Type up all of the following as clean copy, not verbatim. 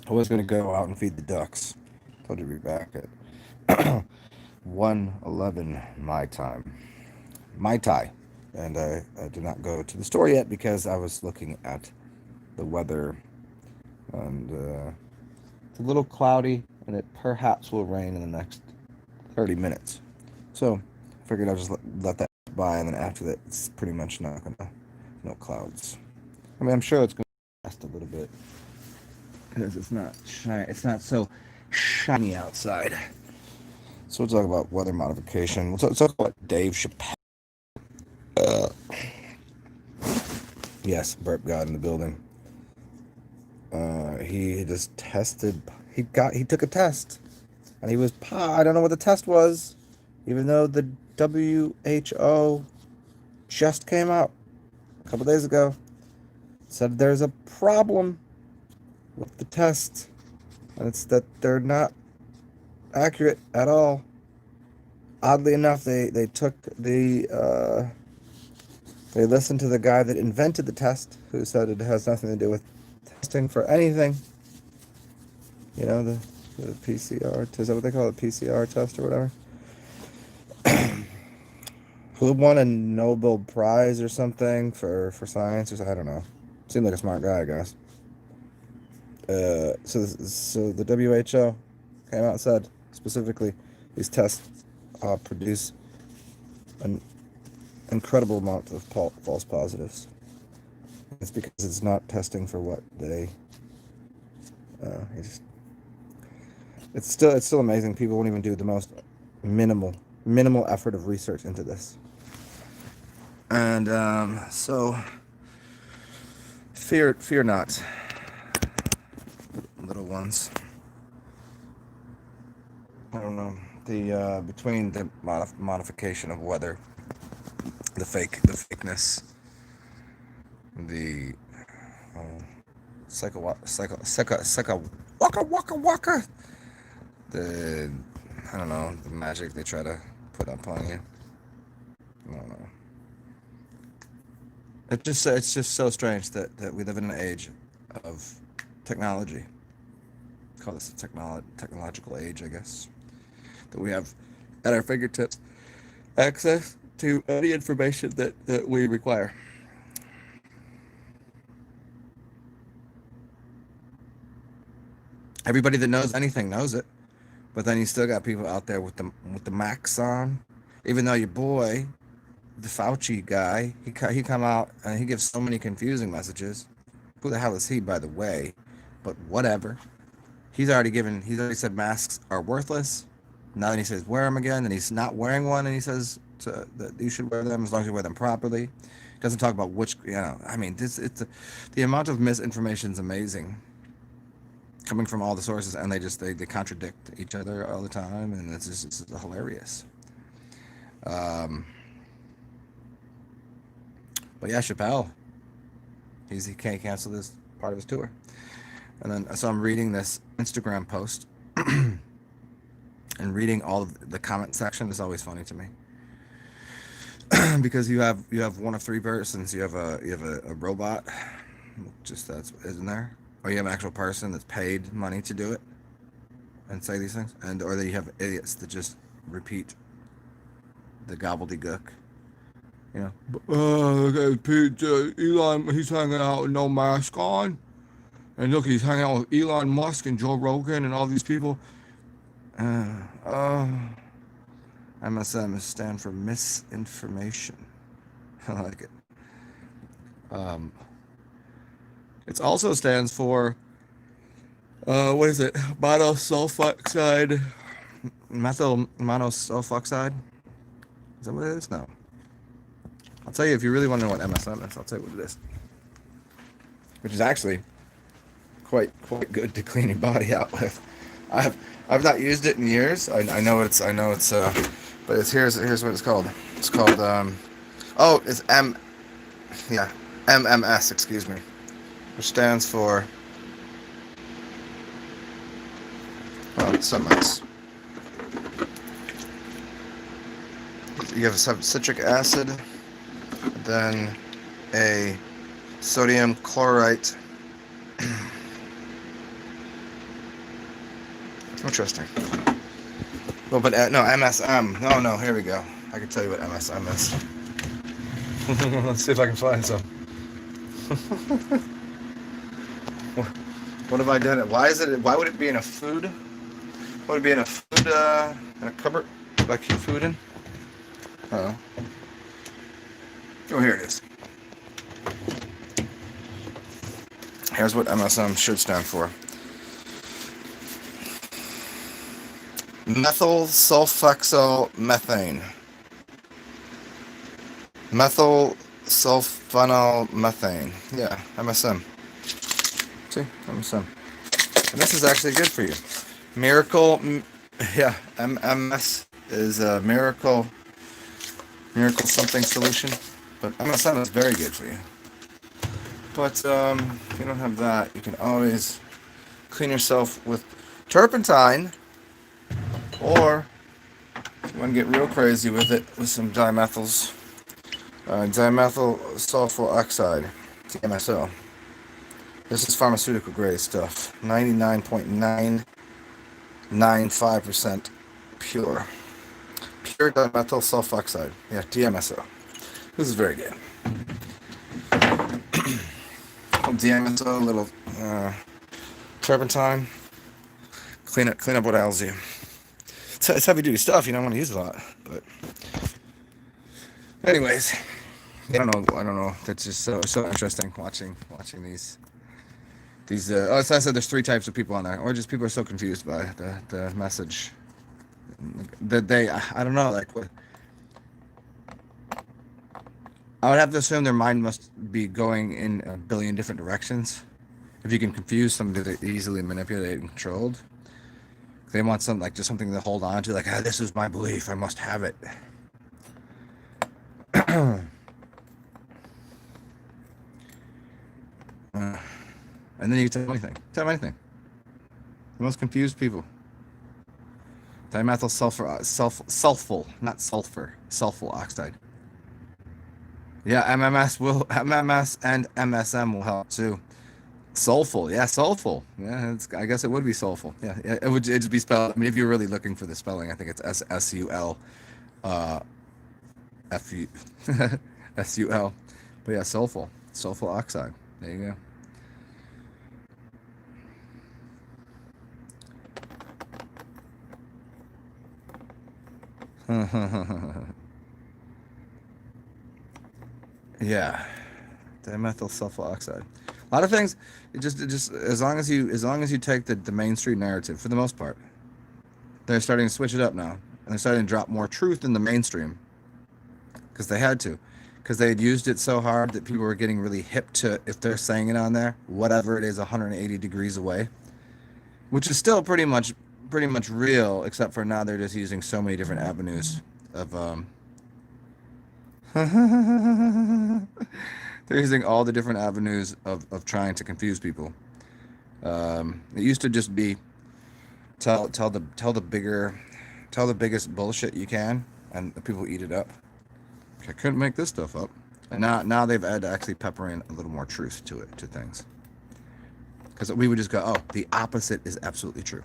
I was going to go out and feed the ducks. Told you to be back at 1:11 my time. My tie. And I did not go to the store yet because I was looking at the weather. And it's a little cloudy, and it perhaps will rain in the next 30 minutes. So I figured I'll just let that by, and then after that, it's pretty much not going to, no clouds. I mean, I'm sure it's going to last a little bit because it's not shiny. It's not so shiny outside. So we'll talk about weather modification. We'll talk about Dave Chappelle. Uh, yes, burp God in the building. He just tested. He took a test, and he was I don't know what the test was, even though the WHO just came out a couple days ago, said there's a problem with the test, and it's that they're not accurate at all. Oddly enough, they took they listened to the guy that invented the test, who said it has nothing to do with testing for anything. You know, the PCR, is that what they call it, PCR test or whatever? Who won a Nobel Prize or something for science, or I don't know. Seemed like a smart guy, I guess. So the WHO came out and said specifically these tests produce an incredible amount of false positives. It's because it's not testing for what they. Just, it's still amazing. People won't even do the most minimal effort of research into this. And so fear not, little ones. I don't know, the between the modification of weather, the fakeness, the psycho waka, the, I don't know, the magic they try to put up on you. I don't know. It's just so strange that we live in an age of technology. Call this a technological age, I guess. That we have at our fingertips access to any information that we require. Everybody that knows anything knows it, but then you still got people out there with the Macs on. Even though your boy, the Fauci guy, he come out and he gives so many confusing messages. Who the hell is he, by the way? But whatever. He's already said masks are worthless. Now then he says wear them again, and he's not wearing one, and he says that you should wear them as long as you wear them properly. He doesn't talk about which, I mean, the amount of misinformation is amazing, coming from all the sources, and they contradict each other all the time, and it's hilarious. Um, but yeah, Chappelle, he can't cancel this part of his tour, and then so I'm reading this Instagram post, and reading all of the comment section is always funny to me. Because you have one of three persons. You have a robot, just that's isn't there, or you have an actual person that's paid money to do it and say these things, and or that you have idiots that just repeat the gobbledygook. You know, okay, Pete, Elon, he's hanging out with no mask on, and look, he's hanging out with Elon Musk and Joe Rogan and all these people. Uh, uh, MSM stand for misinformation. I like it. Um, it also stands for what is it? Monosulfoxide, methyl monosulfoxide. Is that what it is? No. I'll tell you if you really want to know what MSM is. I'll tell you what it is. Which is actually quite good to clean your body out with. I've I've not used it in years. I know it's but here's what it's called. It's called it's yeah, MMS, excuse me, which stands for, well, something else. You have some citric acid, then a sodium chlorite, Interesting. Well, but no, MSM. No, here we go. I can tell you what MSM is. Let's see if I can find some. What have I done? Why would it be in a food? Would it be in a food, in a cupboard? Do I keep food in? Oh, here it is. Here's what MSM should stand for. Methyl sulfoxylmethane. Methyl sulfonylmethane. Yeah, MSM. See, MSM. And this is actually good for you. Miracle, yeah, MS is a miracle something solution. But MSM is very good for you. But if you don't have that, you can always clean yourself with turpentine, or if you want to get real crazy with it, with some dimethyl sulfur oxide, DMSO. This is pharmaceutical grade stuff. 99.995% pure. Pure dimethyl sulfoxide. Yeah, DMSO. This is very good. DMSO, a little turpentine. Clean up what ails you. It's heavy duty stuff. You don't want to use a lot, but anyways, I don't know. That's just so interesting watching these. So I said there's 3 types of people on there, or just people are so confused by the message that I don't know, like what. I would have to assume their mind must be going in a billion different directions. If you can confuse somebody that easily manipulated and controlled, they want something like just something to hold on to, like, this is my belief, I must have it. And then you can tell anything. Tell them anything. The most confused people. Dimethyl sulfur, not sulfur, sulfur oxide. Yeah, MMS and MSM will help too. Soulful, yeah, soulful. Yeah, I guess it would be soulful. Yeah, it'd be spelled. I mean, if you're really looking for the spelling, I think it's SSUL, FU, SUL. But yeah, soulful oxide. There you go. Yeah, dimethyl sulfur oxide. A lot of things, it just as long as you take the mainstream narrative, for the most part, they're starting to switch it up now, and they're starting to drop more truth in the mainstream, because they had to, because they had used it so hard that people were getting really hip to, if they're saying it on there, whatever it is, 180 degrees away, which is still pretty much real, except for now they're just using so many different avenues of they're using all the different avenues of trying to confuse people. It used to just be tell the biggest bullshit you can, and the people eat it up. I couldn't make this stuff up, and now they've had to actually pepper in a little more truth to things, because we would just go, oh, the opposite is absolutely true.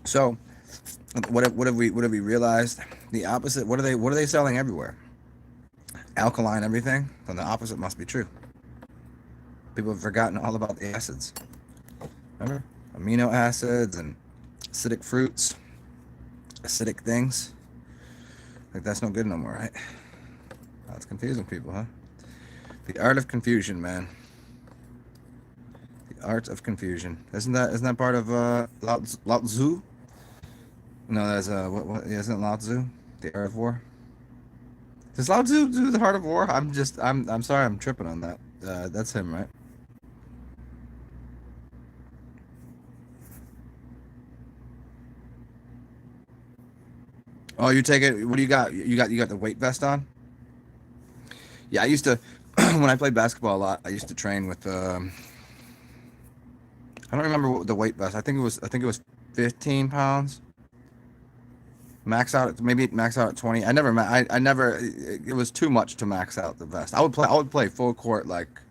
So what have we realized? The opposite. What are they selling everywhere? Alkaline everything. Then the opposite must be true. People have forgotten all about the acids. Remember, amino acids and acidic fruits, acidic things. Like, that's no good no more, right? That's confusing people, huh? The art of confusion, man. The art of confusion. Isn't that part of Lao Tzu? No, that's what isn't Lao Tzu? The Art of War. Does Lao Tzu do the Heart of War? I'm sorry, I'm tripping on that. That's him, right? Oh, you take it. What do you got? You got the weight vest on? Yeah, I used to when I played basketball a lot. I used to train with. I don't remember what the weight vest. I think it was 15 pounds. Max out, maybe max out at 20. I never. It was too much to max out the vest. I would play full court, like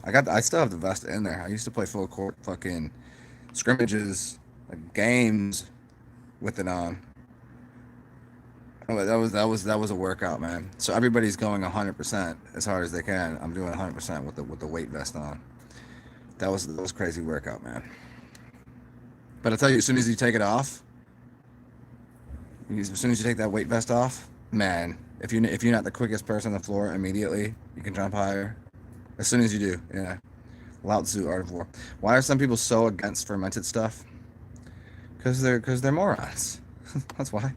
I still have the vest in there. I used to play full court fucking scrimmages, like games with it on. Oh, that was a workout, man. So everybody's going 100% as hard as they can. I'm doing 100% with the weight vest on. That was crazy workout, man. But I tell you, as soon as you take it off, as soon as you take that weight vest off, man, if you're not the quickest person on the floor immediately, you can jump higher. As soon as you do, yeah. Lao Tzu, Art of War. Why are some people so against fermented stuff? Because they're morons. That's why.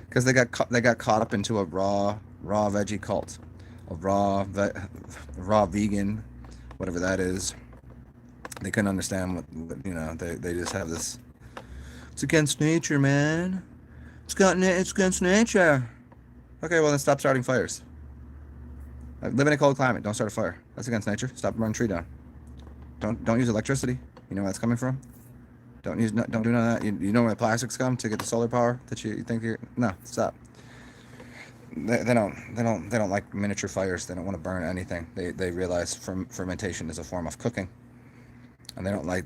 Because they got caught up into a raw veggie cult, a raw vegan, whatever that is. They couldn't understand what. They just have this. It's against nature, man. It's against nature. Okay, well then stop starting fires. Live in a cold climate. Don't start a fire. That's against nature. Stop burning tree down. Don't use electricity. You know where that's coming from. Don't do none of that. You know where the plastics come to get the solar power that you think you're. No, stop. They don't like miniature fires. They don't want to burn anything. They realize fermentation is a form of cooking, and they don't like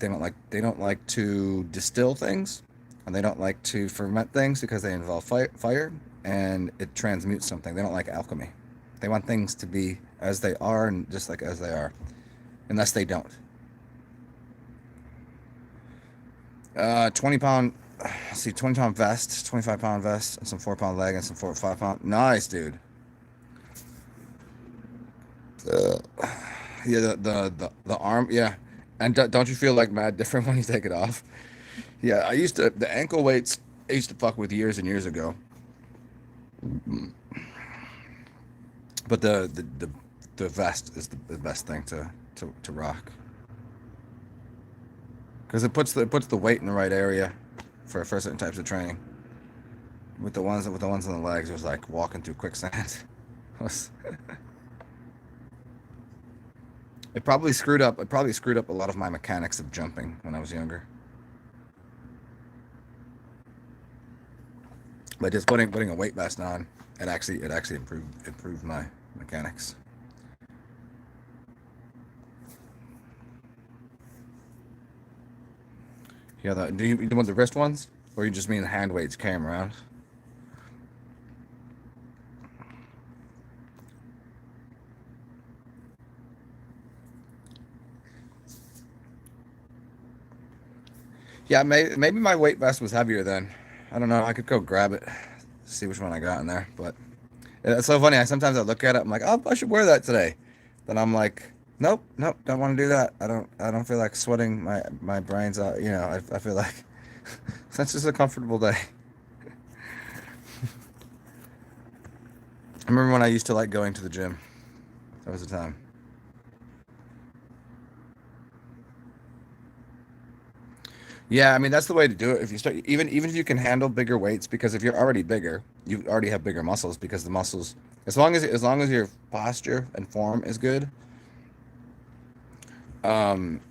to distill things, and they don't like to ferment things because they involve fire and it transmutes something. They don't like alchemy. They want things to be as they are and just like as they are, unless they don't. 20 pound. Let's see, 20 pound vest, 25 pound vest, and some 4 pound leg, and some 4 or 5 pound. Nice, dude. Uh, yeah, the arm, yeah. And don't you feel like mad different when you take it off? Yeah, I used to the ankle weights. I used to fuck with years and years ago, but the vest is the best thing to rock because it puts the weight in the right area for certain types of training. With the ones on the legs, it was like walking through quicksand. It probably screwed up a lot of my mechanics of jumping when I was younger. But just putting a weight vest on, it actually improved my mechanics. Yeah, do you want the wrist ones, or you just mean the hand weights carry 'em around? Yeah, maybe my weight vest was heavier then. I don't know. I could go grab it, see which one I got in there. But it's so funny. I sometimes look at it. I'm like, oh, I should wear that today. Then I'm like, nope, nope, don't want to do that. I don't feel like sweating my brains out. I feel like that's just a comfortable day. I remember when I used to like going to the gym. That was the time. Yeah, I mean that's the way to do it. If you start, even if you can handle bigger weights, because if you're already bigger, you already have bigger muscles because the muscles, as long as your posture and form is good, um,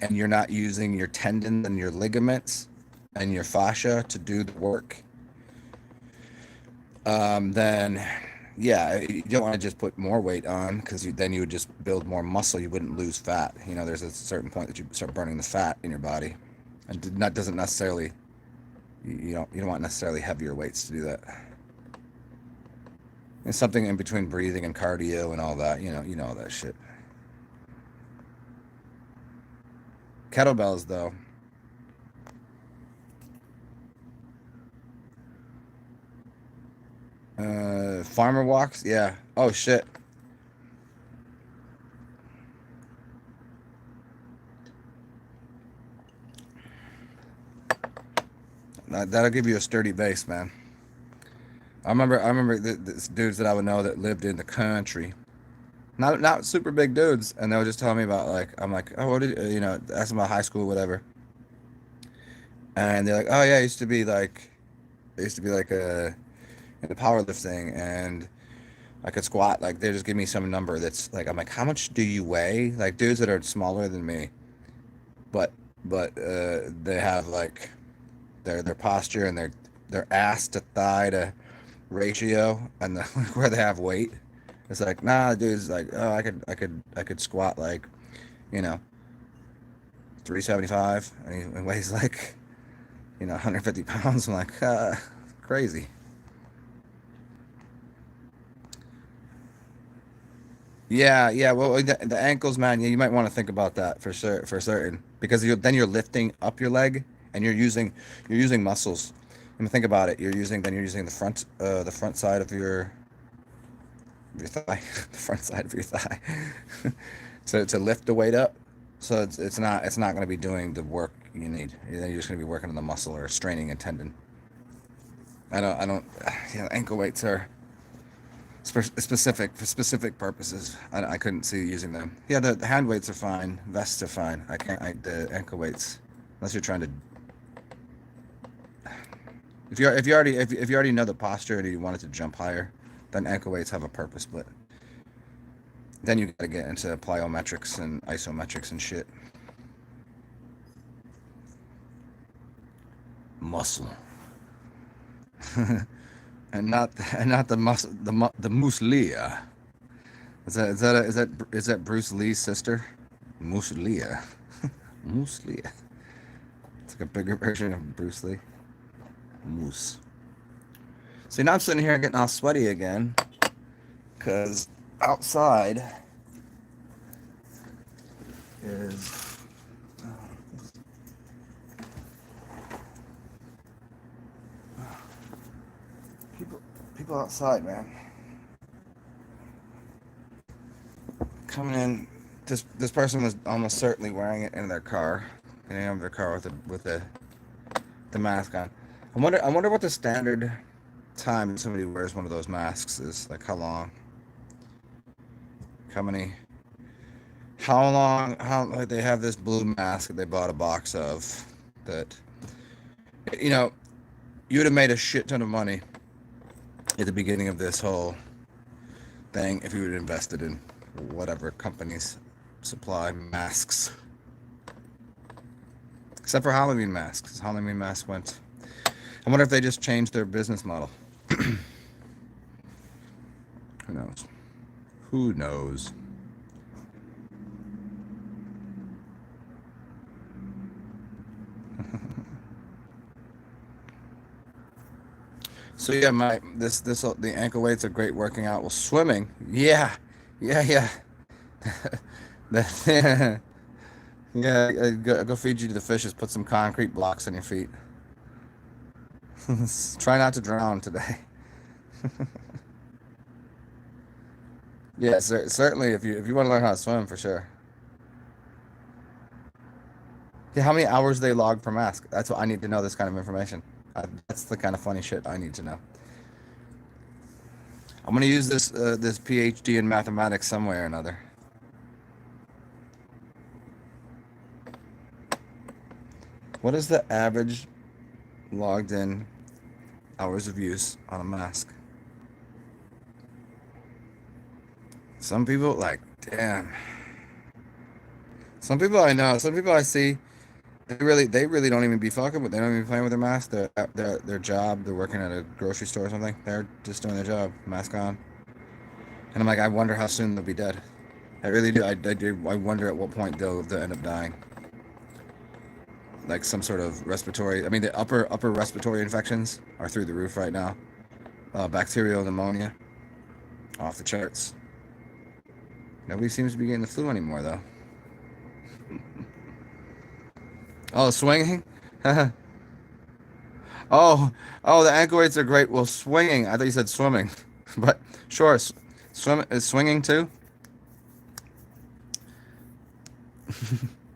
and you're not using your tendons and your ligaments and your fascia to do the work, then yeah, you don't want to just put more weight on because then you would just build more muscle. You wouldn't lose fat. There's a certain point that you start burning the fat in your body, and that doesn't necessarily you don't want necessarily heavier weights to do that. It's something in between breathing and cardio and all that. You know all that shit. Kettlebells though, farmer walks. Yeah. Oh shit. That'll give you a sturdy base, man. I remember this dudes that I would know that lived in the country, not super big dudes, and they would just tell me about like I'm like, oh, what did ask them about high school, whatever, and they're like, oh yeah, I used to be like into powerlifting, and I could squat. Like they just give me some number that's like I'm like, how much do you weigh? Like dudes that are smaller than me, but they have like their posture and their ass to thigh to ratio and where they have weight. It's like nah, dude's like oh I could squat like you know, 375, and he weighs like, 150 pounds. I'm like, crazy. Yeah, yeah. Well, the ankles, man. Yeah, you might want to think about that for sure, for certain, because then you're lifting up your leg, and you're using muscles. I mean, think about it. You're using the front side of your thigh, the front side of your thigh, to lift the weight up. So it's not going to be doing the work you need. You're just going to be working on the muscle or straining a tendon. I don't. Yeah, ankle weights are specific for specific purposes. I couldn't see using them. Yeah, the hand weights are fine. Vests are fine. I can't. The ankle weights, unless you're trying to. If you already know the posture and you want it to jump higher, then ankle weights have a purpose. But then you got to get into plyometrics and isometrics and shit. Muscle. and not the muscle, the Moose Leah. Is that Bruce Lee's sister? Moose Leah. Moose Leah. It's like a bigger version of Bruce Lee. Moose. See, now I'm sitting here getting all sweaty again, because outside is people outside, man. Coming in, this person was almost certainly wearing it in their car, getting out of their car with the mask on. I wonder what the standard time somebody wears one of those masks is. Like, how long? How many? How long? How, like, they have this blue mask that they bought a box of that, you know you would have made a shit ton of money at the beginning of this whole thing if you would have invested in whatever companies supply masks. Except for Halloween masks. Halloween masks went. I wonder if they just changed their business model. Who knows? Who knows? So yeah, the ankle weights are great working out. Well, swimming, yeah, yeah. That, yeah, go feed you to the fishes. Put some concrete blocks on your feet. Try not to drown today. Yeah, certainly if you want to learn how to swim, for sure. Yeah, how many hours they log per mask? That's what I need to know. This kind of information. That's the kind of funny shit I need to know. I'm gonna use this PhD in mathematics some way or another. What is the average logged in hours of use on a mask? Some people, like, damn. Some people I know, some people I see, they really don't even be fucking with. They don't even be playing with their mask. Their job, they're working at a grocery store or something. They're just doing their job, mask on. And I'm like, I wonder how soon they'll be dead. I really do. I wonder at what point they'll end up dying. Like some sort of respiratory. I mean, the upper respiratory infections are through the roof right now. Bacterial pneumonia, off the charts. Nobody seems to be getting the flu anymore, though. Oh, swinging? Oh, oh, the ankle weights are great. Well, swinging. I thought you said swimming, but sure, swim is swinging too.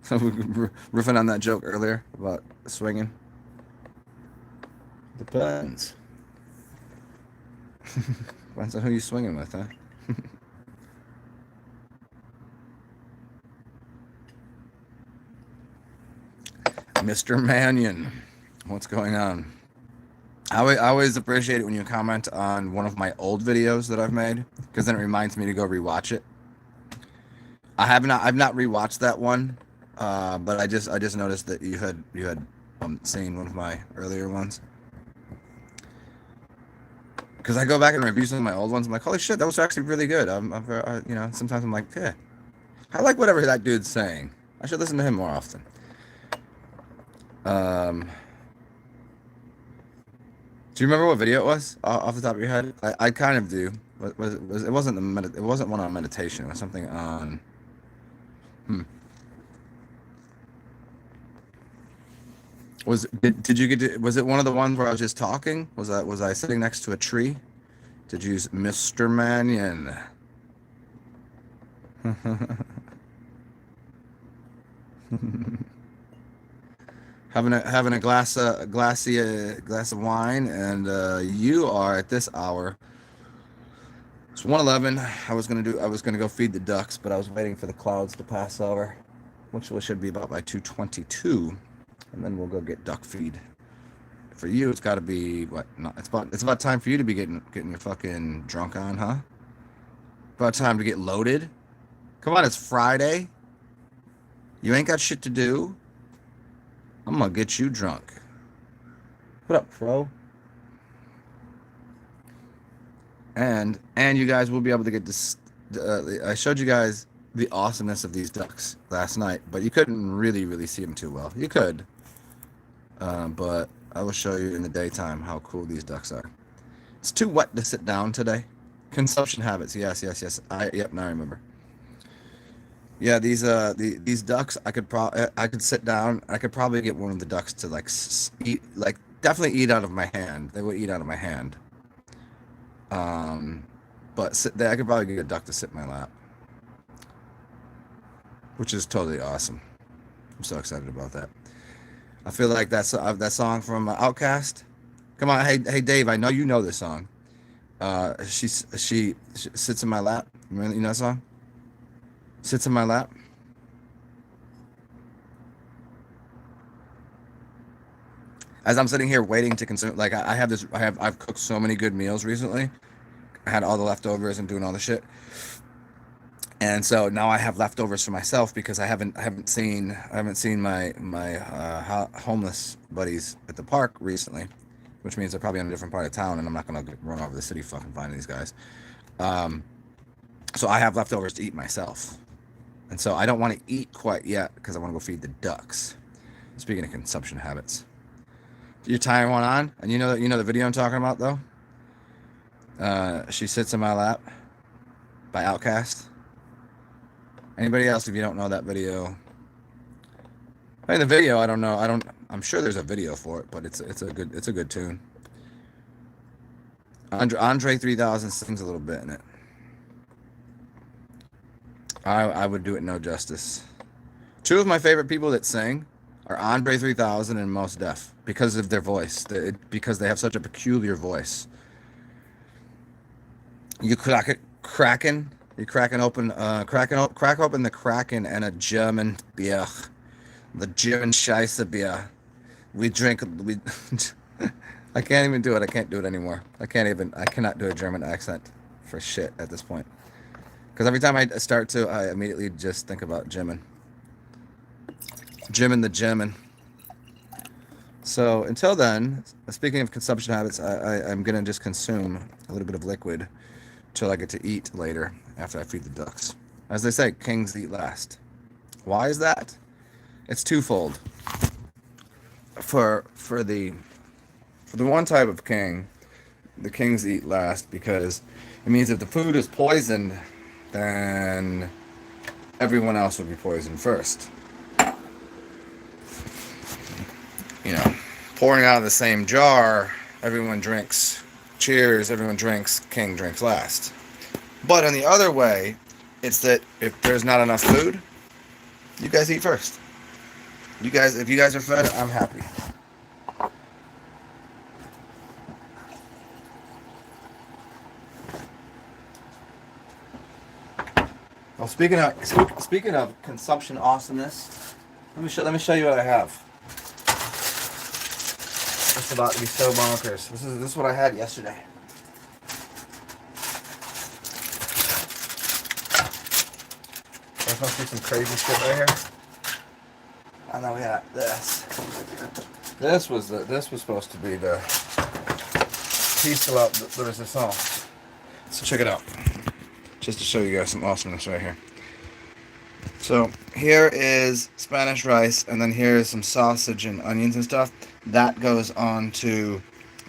Riffing on that joke earlier about swinging. Depends. Depends on who you're swinging with, huh? Mr. Mannion, what's going on? I always appreciate it when you comment on one of my old videos that I've made, because then it reminds me to go rewatch it. I've not rewatched that one, but I just noticed that you had seen one of my earlier ones. Because I go back and review some of my old ones. I'm like, holy shit, that was actually really good. Sometimes I'm like, yeah, I like whatever that dude's saying. I should listen to him more often. Do you remember what video it was off the top of your head? I kind of do. It wasn't it wasn't one on meditation. It was something on. Did you get to, was it one of the ones where I was just talking? Was I sitting next to a tree? Did you use Mr. Mannion? having a glass of wine, and you are at this hour. It's 1:11. I was gonna go feed the ducks, but I was waiting for the clouds to pass over, which should be about by 2:22, and then we'll go get duck feed. For you, it's got to be what? No, it's about time for you to be getting your fucking drunk on, huh? About time to get loaded. Come on, it's Friday. You ain't got shit to do. I'm gonna get you drunk. What up, bro? And you guys will be able to get this. I showed you guys the awesomeness of these ducks last night, but you couldn't really see them too well. You could, but I will show you in the daytime how cool these ducks are. It's too wet to sit down today. Consumption habits. Yes. Yep. Now I remember. Yeah, these ducks. I could sit down. I could probably get one of the ducks to eat, definitely eat out of my hand. They would eat out of my hand. But I could probably get a duck to sit in my lap, which is totally awesome. I'm so excited about that. I feel like that song from Outkast. Come on, hey Dave, I know you know this song. She sits in my lap. You know that song? Sits in my lap. As I'm sitting here waiting to consume, I've cooked so many good meals recently. I had all the leftovers and doing all the shit, and so now I have leftovers for myself because I haven't seen my homeless buddies at the park recently, which means they're probably in a different part of town, and I'm not gonna run over the city fucking finding these guys. So I have leftovers to eat myself, and so I don't want to eat quite yet because I want to go feed the ducks. Speaking of consumption habits, you're tying one on, and you know the video I'm talking about though. She Sits in My Lap by Outkast. Anybody else, if you don't know that video? I mean, the video, I don't know. I'm sure there's a video for it, but it's a good tune. Andre 3000 sings a little bit in it. I would do it no justice. Two of my favorite people that sing are Andre 3000 and Mos Def because of their voice. Because they have such a peculiar voice. You crack open the Kraken and a German beer, the German Scheisse beer. We I can't even do it. I can't do it anymore. I cannot do a German accent for shit at this point. Because every time I start to, I immediately just think about Jimin the German. So until then, speaking of consumption habits, I'm gonna just consume a little bit of liquid till I get to eat later after I feed the ducks. As they say, kings eat last. Why is that? It's twofold. For the one type of king, the kings eat last because it means if the food is poisoned, then everyone else would be poisoned first. Pouring out of the same jar, everyone drinks. Cheers, everyone drinks, king drinks last. But on the other way, it's that if there's not enough food, you guys eat first. If you guys are fed, I'm happy. Well, speaking of consumption awesomeness, let me show you what I have. It's about to be so bonkers. This is what I had yesterday. There's must be some crazy shit right here. And then we got this. This was supposed to be the piece about the resistance. So check it out. Just to show you guys some awesomeness right here. So here is Spanish rice, and then here is some sausage and onions and stuff. That goes on to,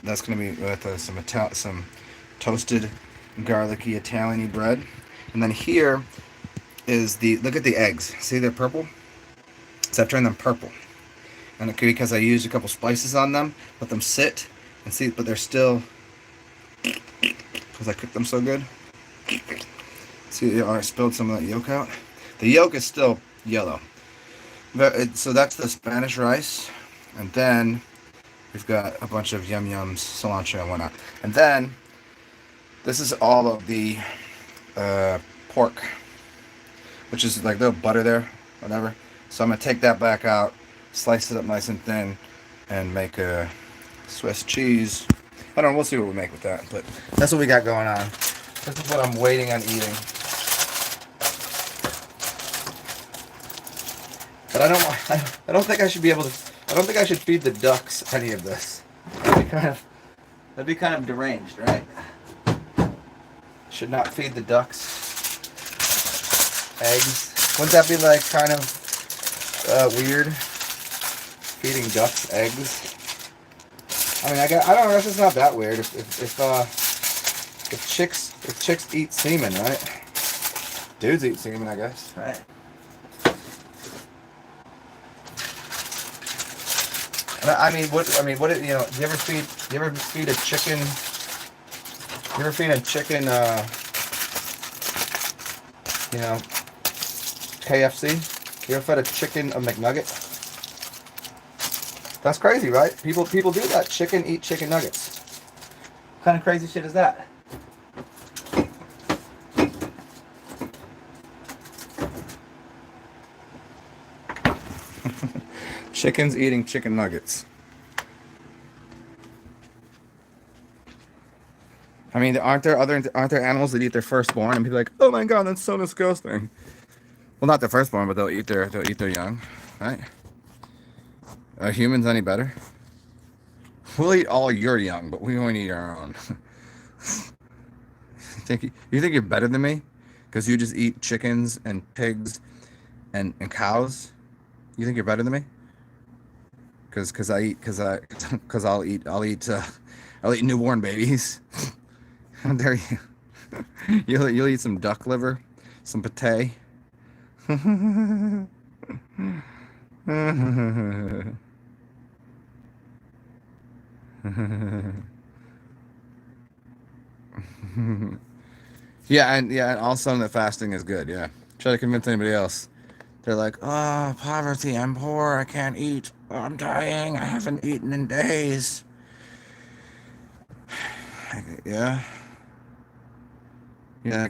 that's going to be with some toasted garlicky Italian-y bread. And then here is look at the eggs. See they're purple? So I've turned them purple. And it could be because I used a couple spices on them, let them sit, and see, but they're still, because I cooked them so good. See, I spilled some of that yolk out. The yolk is still yellow. So that's the Spanish rice. And then we've got a bunch of yum-yums, cilantro and whatnot. And then this is all of the pork, which is like little butter there, whatever. So I'm going to take that back out, slice it up nice and thin, and make a Swiss cheese. I don't know, we'll see what we make with that. But that's what we got going on. This is what I'm waiting on eating. But I don't think I should be able to. I don't think I should feed the ducks any of this. That'd be kind of deranged, right? Should not feed the ducks eggs. Wouldn't that be like kind of weird? Feeding ducks eggs. I mean, I don't know. It's not that weird. If chicks eat semen, right? Dudes eat semen, I guess, right? I mean, what you know? Do you ever feed a chicken? You ever feed a chicken? You know, KFC. You ever fed a chicken a McNugget? That's crazy, right? People do that. Chicken eat chicken nuggets. What kind of crazy shit is that? Chickens eating chicken nuggets. I mean, aren't there animals that eat their firstborn and people are like, oh my god, that's so disgusting. Well, not their firstborn, but they'll eat their young, right? Are humans any better? We'll eat all your young, but we won't eat our own. You think you're better than me because you just eat chickens and pigs and cows? You think you're better than me? Because I'll eat newborn babies. How dare you? You'll eat some duck liver, some pate. and also that fasting is good. Yeah, try to convince anybody else. They're like, oh, poverty, I'm poor, I can't eat, I'm dying, I haven't eaten in days. Yeah. Yeah,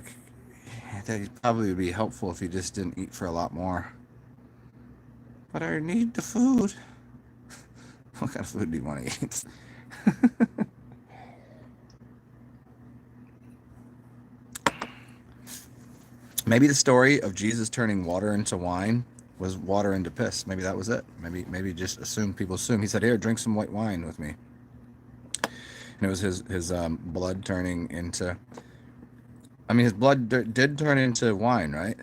that probably would be helpful if you just didn't eat for a lot more. But I need the food. What kind of food do you want to eat? Maybe the story of Jesus turning water into wine was water into piss. Maybe that was it. Maybe just people assume. He said, here, drink some white wine with me. And it was his blood turning into... I mean, his blood did turn into wine, right?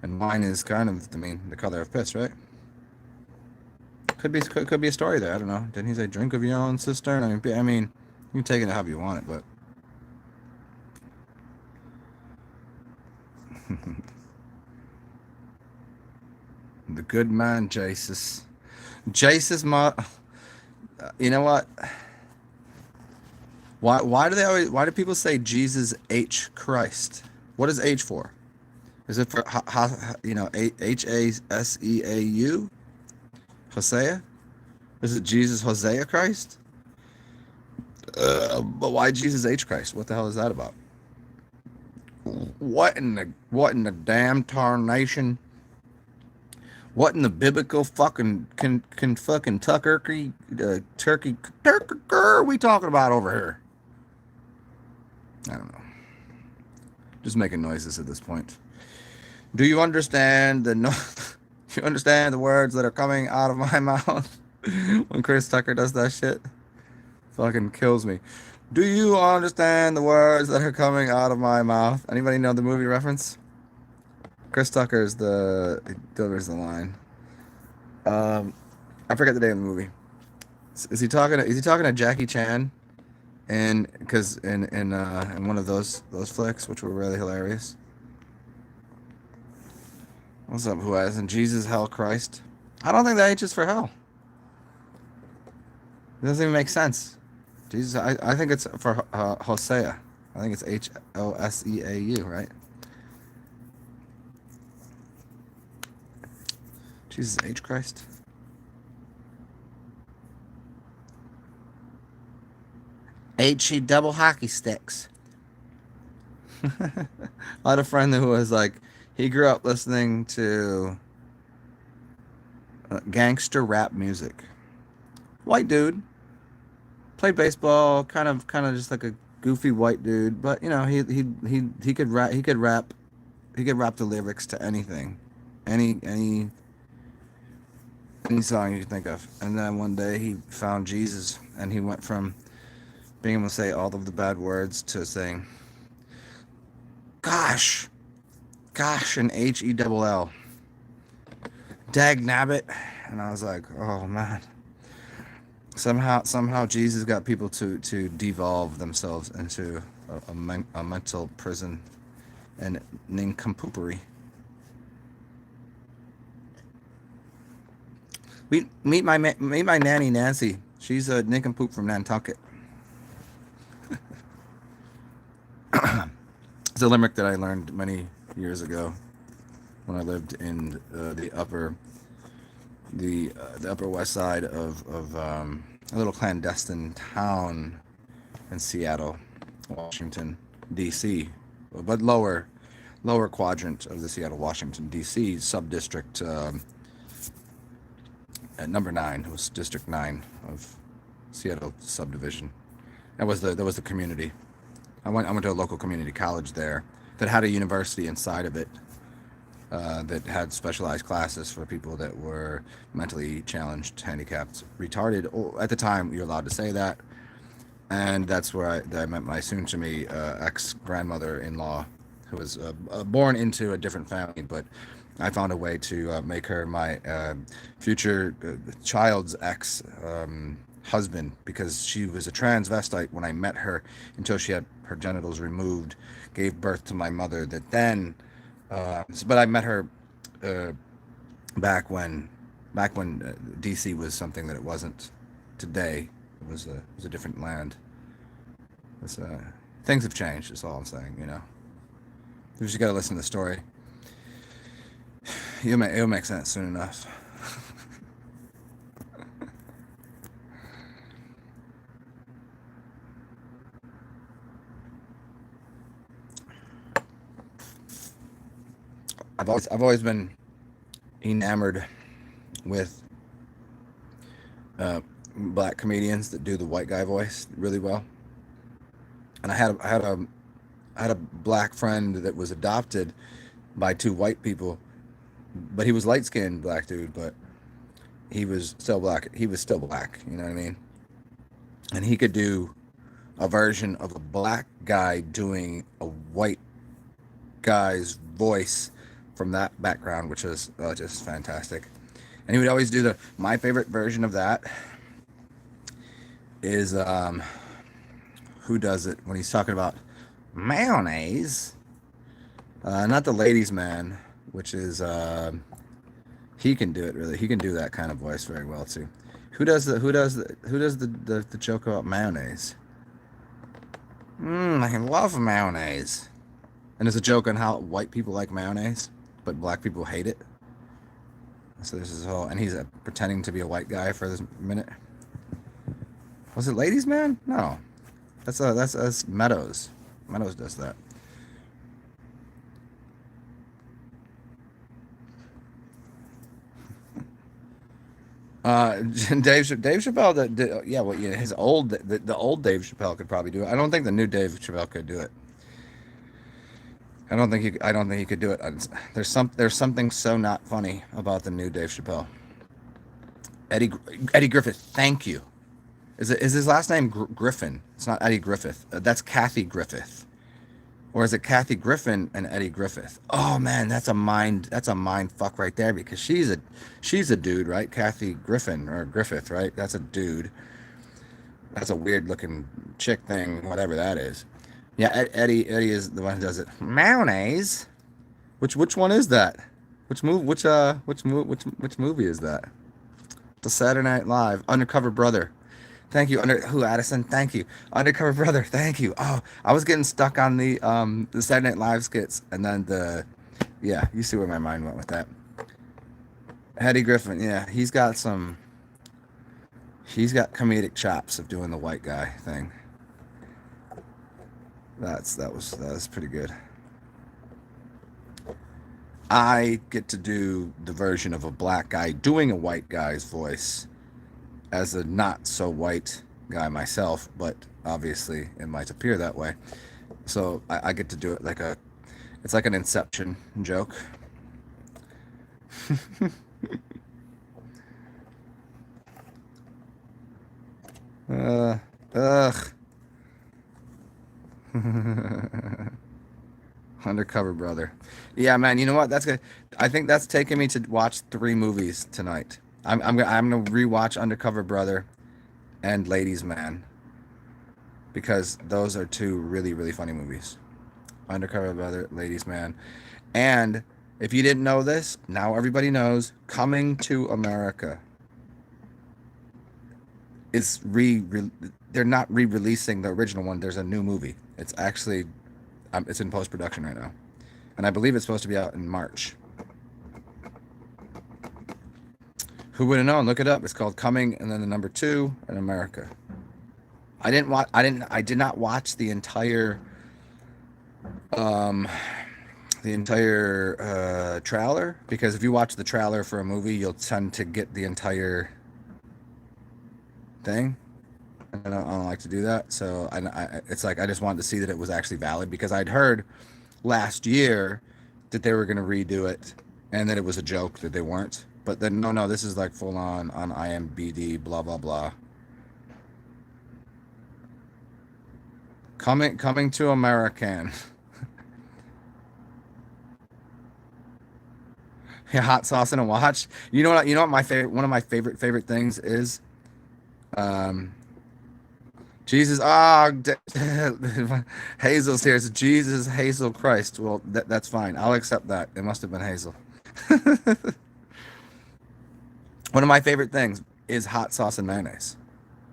And wine is kind of the color of piss, right? Could be a story there. I don't know. Didn't he say drink of your own cistern? I mean, you can take it however you want it, but... The good man, Jesus. You know what? Why do people say Jesus H Christ? What is H for? Is it for Haseau? Hosea? Is it Jesus Hosea Christ? But why Jesus H Christ? What the hell is that about? What in the damn tarnation? What in the biblical fucking can fucking turkey are we talking about over here? I don't know. Just making noises at this point. Do you understand you understand the words that are coming out of my mouth when Chris Tucker does that shit? Fucking kills me. Do you understand the words that are coming out of my mouth? Anybody know the movie reference? Chris Tucker is he delivers the line. I forget the name of the movie. Is he talking? Is he talking to Jackie Chan? And because in one of those flicks, which were really hilarious. What's up? Who has? And Jesus, hell, Christ. I don't think that H is for hell. It doesn't even make sense. Jesus, I think it's for Hosea. I think it's Hoseau, right? Jesus H Christ. HE double hockey sticks. I had a friend who was like, he grew up listening to gangster rap music. White dude, played baseball, kind of just like a goofy white dude, but you know, he could rap, he could rap the lyrics to anything, any any song you can think of. And then one day he found Jesus, and he went from being able to say all of the bad words to saying, "Gosh, gosh," and HELL, dag nabbit, and I was like, oh man. Somehow Jesus got people to devolve themselves into a mental prison and nincompoopery. Meet my nanny Nancy. She's a nincompoop from Nantucket. It's a limerick that I learned many years ago when I lived in the upper west side of a little clandestine town in Seattle, Washington, D.C., but lower quadrant of the Seattle, Washington, D.C. subdistrict at number 9. It was District 9 of Seattle subdivision. That was the community. I went to a local community college there that had a university inside of it. That had specialized classes for people that were mentally challenged, handicapped, retarded. At the time, you're allowed to say that, and that's where I met my soon-to-be ex-grandmother-in-law, who was born into a different family, but I found a way to make her my future child's ex-husband, because she was a transvestite when I met her until she had her genitals removed, gave birth to my mother, that then... but I met her back when DC was something that it wasn't today. It was a different land. Things have changed. Is all I'm saying. You know, you just got to listen to the story. It'll make sense soon enough. I've always been enamored with black comedians that do the white guy voice really well. And I had a black friend that was adopted by 2 white people, but he was light skinned black dude, but he was still black. He was still black, you know what I mean? And he could do a version of a black guy doing a white guy's voice from that background, which is just fantastic. And he would always do my favorite version of that is who does it when he's talking about mayonnaise, not the ladies man, which is he can do it really. He can do that kind of voice very well too. Who does the joke about mayonnaise? I love mayonnaise. And there's a joke on how white people like mayonnaise, but black people hate it. So there's this whole, and he's pretending to be a white guy for this minute. Was it Ladies Man? No, that's Meadows. Meadows does that. Dave Chappelle, yeah, well, yeah, his old the old Dave Chappelle could probably do it. I don't think the new Dave Chappelle could do it. I don't think he could do it. There's something so not funny about the new Dave Chappelle. Eddie Griffith. Thank you. Is his last name Griffin? It's not Eddie Griffith. That's Kathy Griffith. Or is it Kathy Griffin and Eddie Griffith? Oh man, that's a mind fuck right there because she's a dude, right? Kathy Griffin or Griffith, right? That's a dude. That's a weird looking chick thing, whatever that is. Yeah, Eddie is the one who does it. Mayonnaise. Which one is that? Which movie is that? The Saturday Night Live Undercover Brother. Thank you. Addison? Thank you. Undercover Brother. Thank you. Oh, I was getting stuck on the Saturday Night Live skits, and then yeah, you see where my mind went with that. Eddie Griffin. Yeah, he's got comedic chops of doing the white guy thing. That was pretty good. I get to do the version of a black guy doing a white guy's voice as a not so white guy myself, but obviously it might appear that way. So I get to do it it's like an Inception joke. uh, ugh. Undercover Brother. Yeah, man. You know what? That's good. I think that's taking me to watch 3 movies tonight. I'm gonna rewatch Undercover Brother and Ladies Man because those are 2 really funny movies. Undercover Brother, Ladies Man, and if you didn't know this, now everybody knows. Coming to America is they're not re-releasing the original one. There's a new movie. It's actually it's in post-production right now, and I believe it's supposed to be out in March. Who would have known? Look it up. It's called Coming, and then the number 2 in America. I did not watch um the entire trailer, because if you watch the trailer for a movie, you'll tend to get the entire thing. I don't like to do that. So it's like I just wanted to see that it was actually valid, because I'd heard last year that they were going to redo it and that it was a joke that they weren't. But then no, this is like full on IMDb, blah blah blah. Coming to American. Yeah, hot sauce and a watch. You know what my favorite one of my favorite things is. Um, Jesus, Hazel's here. It's Jesus, Hazel, Christ. Well, that's fine. I'll accept that. It must have been Hazel. One of my favorite things is hot sauce and mayonnaise.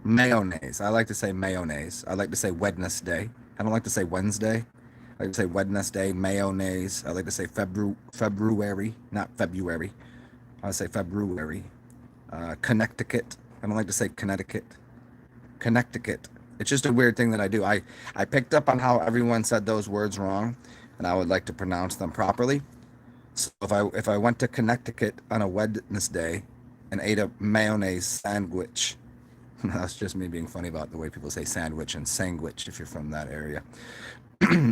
Mayonnaise. I like to say mayonnaise. I like to say Wednesday. I don't like to say Wednesday. I like to say Wednesday, mayonnaise. I like to say February, not February. I say February. Connecticut. I don't like to say Connecticut. Connecticut. It's just a weird thing that I do. I picked up on how everyone said those words wrong, and I would like to pronounce them properly. So if I went to Connecticut on a Wednesday and ate a mayonnaise sandwich, that's just me being funny about the way people say sandwich and sandwich if you're from that area.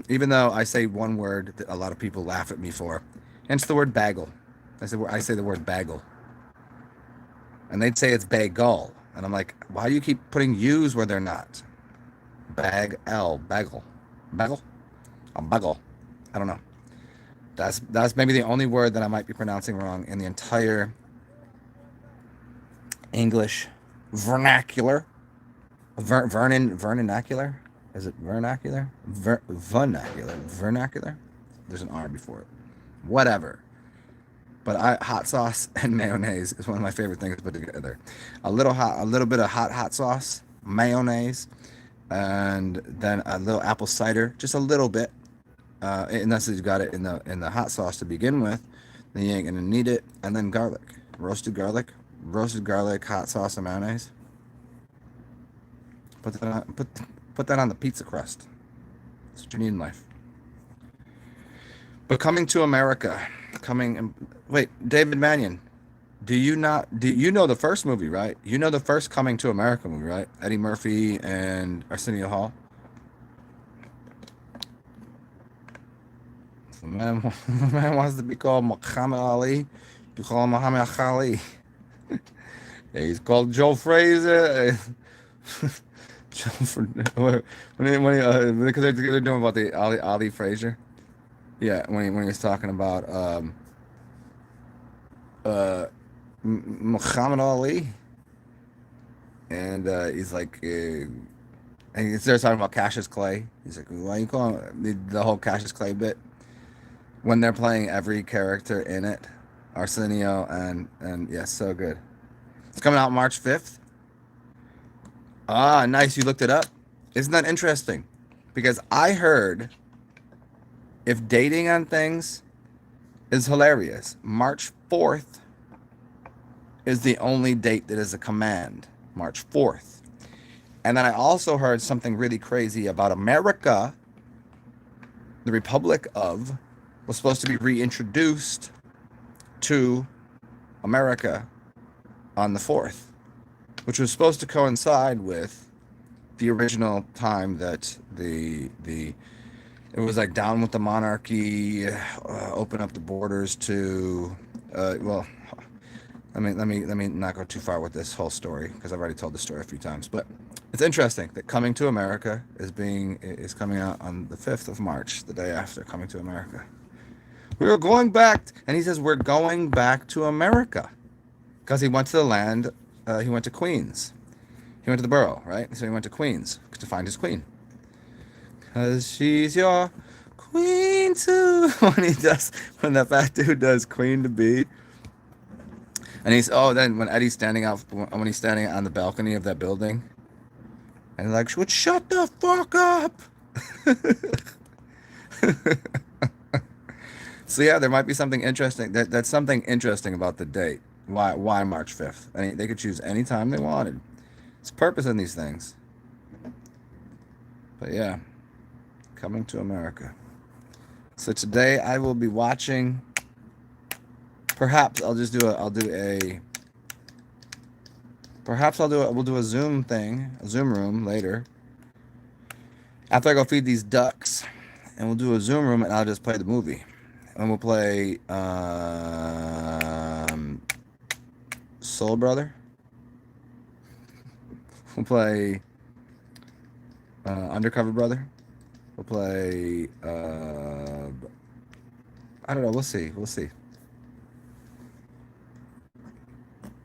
Even though I say one word that a lot of people laugh at me for, and it's the word bagel. I say the word bagel, and they'd say it's bagel, and I'm like, why do you keep putting U's where they're not? Bagel, bagel, a bagel. I don't know. That's maybe the only word that I might be pronouncing wrong in the entire English vernacular. Vernacular? Is it vernacular? Vernacular? There's an R before it. Whatever. But hot sauce and mayonnaise is one of my favorite things to put together. A little bit of hot sauce, mayonnaise, and then a little apple cider, just a little bit. Unless you've got it in the hot sauce to begin with, then you ain't gonna need it. And then garlic, roasted garlic, hot sauce and mayonnaise. Put that on the pizza crust. That's what you need in life. But coming to America, wait, David Mannion, do you know the first movie, right? You know the first Coming to America movie, right? Eddie Murphy and Arsenio Hall. The man wants to be called Muhammad Ali. You call him Muhammad Ali. He's called Joe Frazier. Because they're doing about the Ali Frazier. Yeah, when he was talking about uh Muhammad Ali, and he's like, and he starts talking about Cassius Clay. He's like, why you call him the whole Cassius Clay bit when they're playing every character in it, Arsenio and yeah, so good. It's coming out March 5th. Ah, nice. You looked it up. Isn't that interesting? Because I heard if dating on things is hilarious, March 4th is the only date that is a command. March 4th. And then I also heard something really crazy about America. The Republic of was supposed to be reintroduced to America on the 4th, which was supposed to coincide with the original time that it was like down with the monarchy, open up the borders to well, let me not go too far with this whole story because I've already told the story a few times. But it's interesting that Coming to America is coming out on the 5th of March, the day after Coming to America. We were going back, and he says we're going back to America because he went to the land. He went to Queens. He went to the borough, right? So he went to Queens to find his queen. Cause she's your queen too. When that fat dude does Queen to Be. And then when Eddie's standing out, when he's standing on the balcony of that building, and like, would shut the fuck up. So yeah, there might be something interesting. That's something interesting about the date. Why March 5th? I mean, they could choose any time they wanted. It's purpose in these things. But yeah, Coming to America. So today I will be watching. Perhaps I'll just do a. Perhaps we'll do a Zoom thing, a Zoom room later. After I go feed these ducks, and we'll do a Zoom room, and I'll just play the movie, and we'll play Soul Brother. We'll play Undercover Brother. We'll play. I don't know. We'll see. We'll see.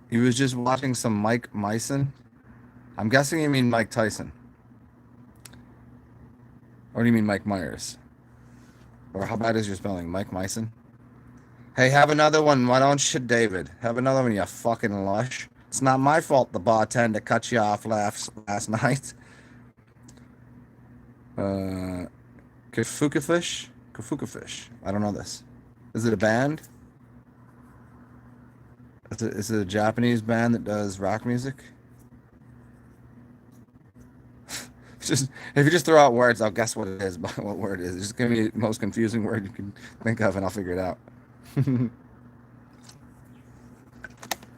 He was just watching some Mike Myson. I'm guessing you mean Mike Tyson. Or do you mean Mike Myers? Or how bad is your spelling? Mike Myson? Hey, have another one. Why don't you, David? Have another one, you fucking lush. It's not my fault the bartender cut you off last night. Kafuka Fish? Kafuka Fish. I don't know this. Is it a band? Is it a Japanese band that does rock music? Just if you just throw out words, I'll guess what it is, what word it is. Just give me the most confusing word you can think of, and I'll figure it out.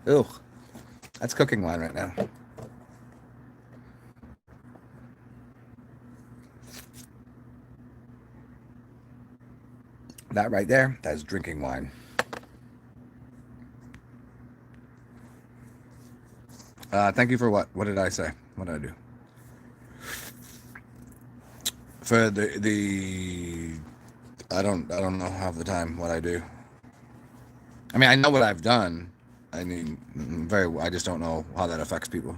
Ew, that's cooking wine right now. That right there, that's drinking wine. Thank you for what? What did I say? What did I do? For the I don't know half the time what I do. I mean, I know what I've done. I mean, I just don't know how that affects people.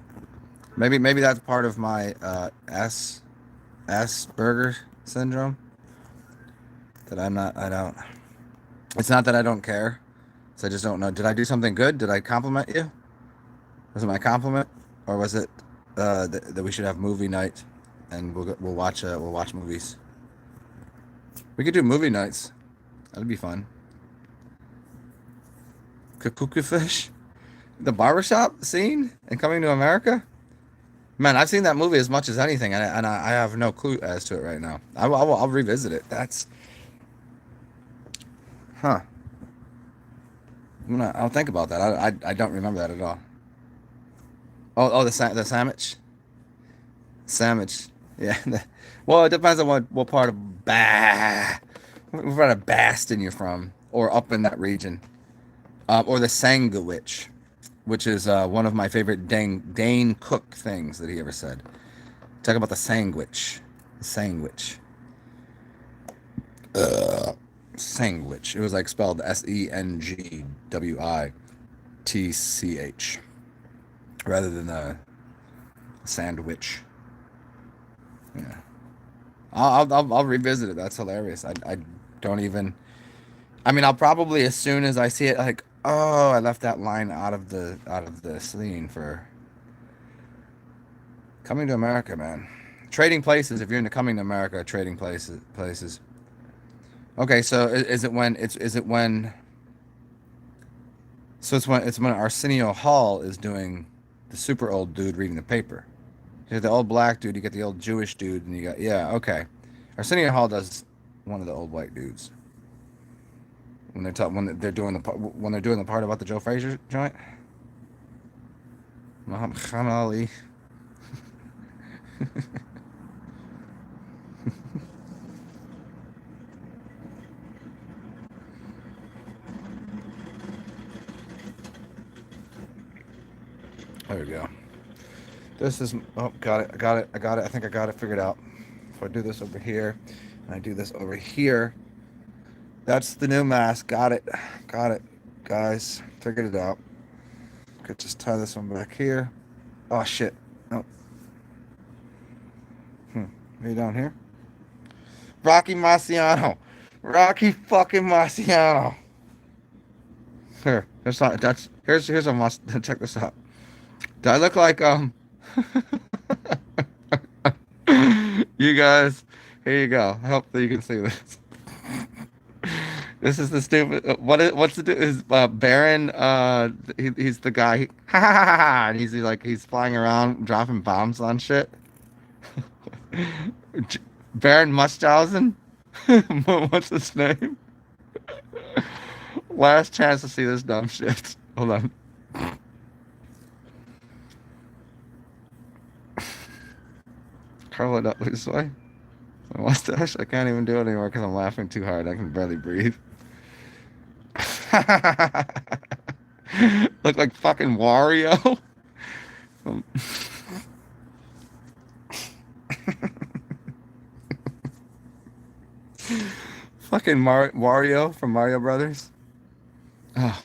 Maybe that's part of my Asperger syndrome. That I don't. It's not that I don't care. So I just don't know. Did I do something good? Did I compliment you? Was it my compliment, or was it that we should have movie night, and we'll watch movies. We could do movie nights. That'd be fun. Kakuka Fish, the barbershop scene, and Coming to America. Man, I've seen that movie as much as anything, and I have no clue as to it right now. I'll revisit it. That's, huh? I'll think about that. I don't remember that at all. Oh, the sandwich. Sandwich. Yeah. Well, it depends on what part of Boston you're from, or up in that region, or the sandwich, which is one of my favorite Dane Cook things that he ever said. Talk about the sandwich. The sandwich. Sandwich. It was like spelled SENGWITCH rather than the sandwich. Yeah. I'll revisit it. That's hilarious. I don't even. I mean, I'll probably as soon as I see it, like, oh, I left that line out of the scene for Coming to America, man. Trading Places. If you're into Coming to America, Trading Places. Okay, so is it when it's is it when so it's when Arsenio Hall is doing the super old dude reading the paper. You get the old black dude, you get the old Jewish dude, and you got yeah, okay. Arsenio Hall does one of the old white dudes when they're doing the part about the Joe Frazier joint. Muhammad Khan Ali. There we go. This is oh got it, I got it, I got it. I think I got it figured out. If I do this over here, and I do this over here, that's the new mask. Got it, guys. Figured it out. Could just tie this one back here. Oh shit. No. Are you down here? Rocky Marciano. Rocky fucking Marciano. Here, here's a must. Check this out. Do I look like you guys? Here you go. I hope that you can see this. This is the stupid. What's the is Baron? He's the guy. And he's flying around dropping bombs on shit. Baron Munchausen. What's his name? Last chance to see this dumb shit. Hold on. Curl it up this way. My mustache. I can't even do it anymore because I'm laughing too hard. I can barely breathe. Look like fucking Wario. Fucking Wario from Mario Brothers. Oh,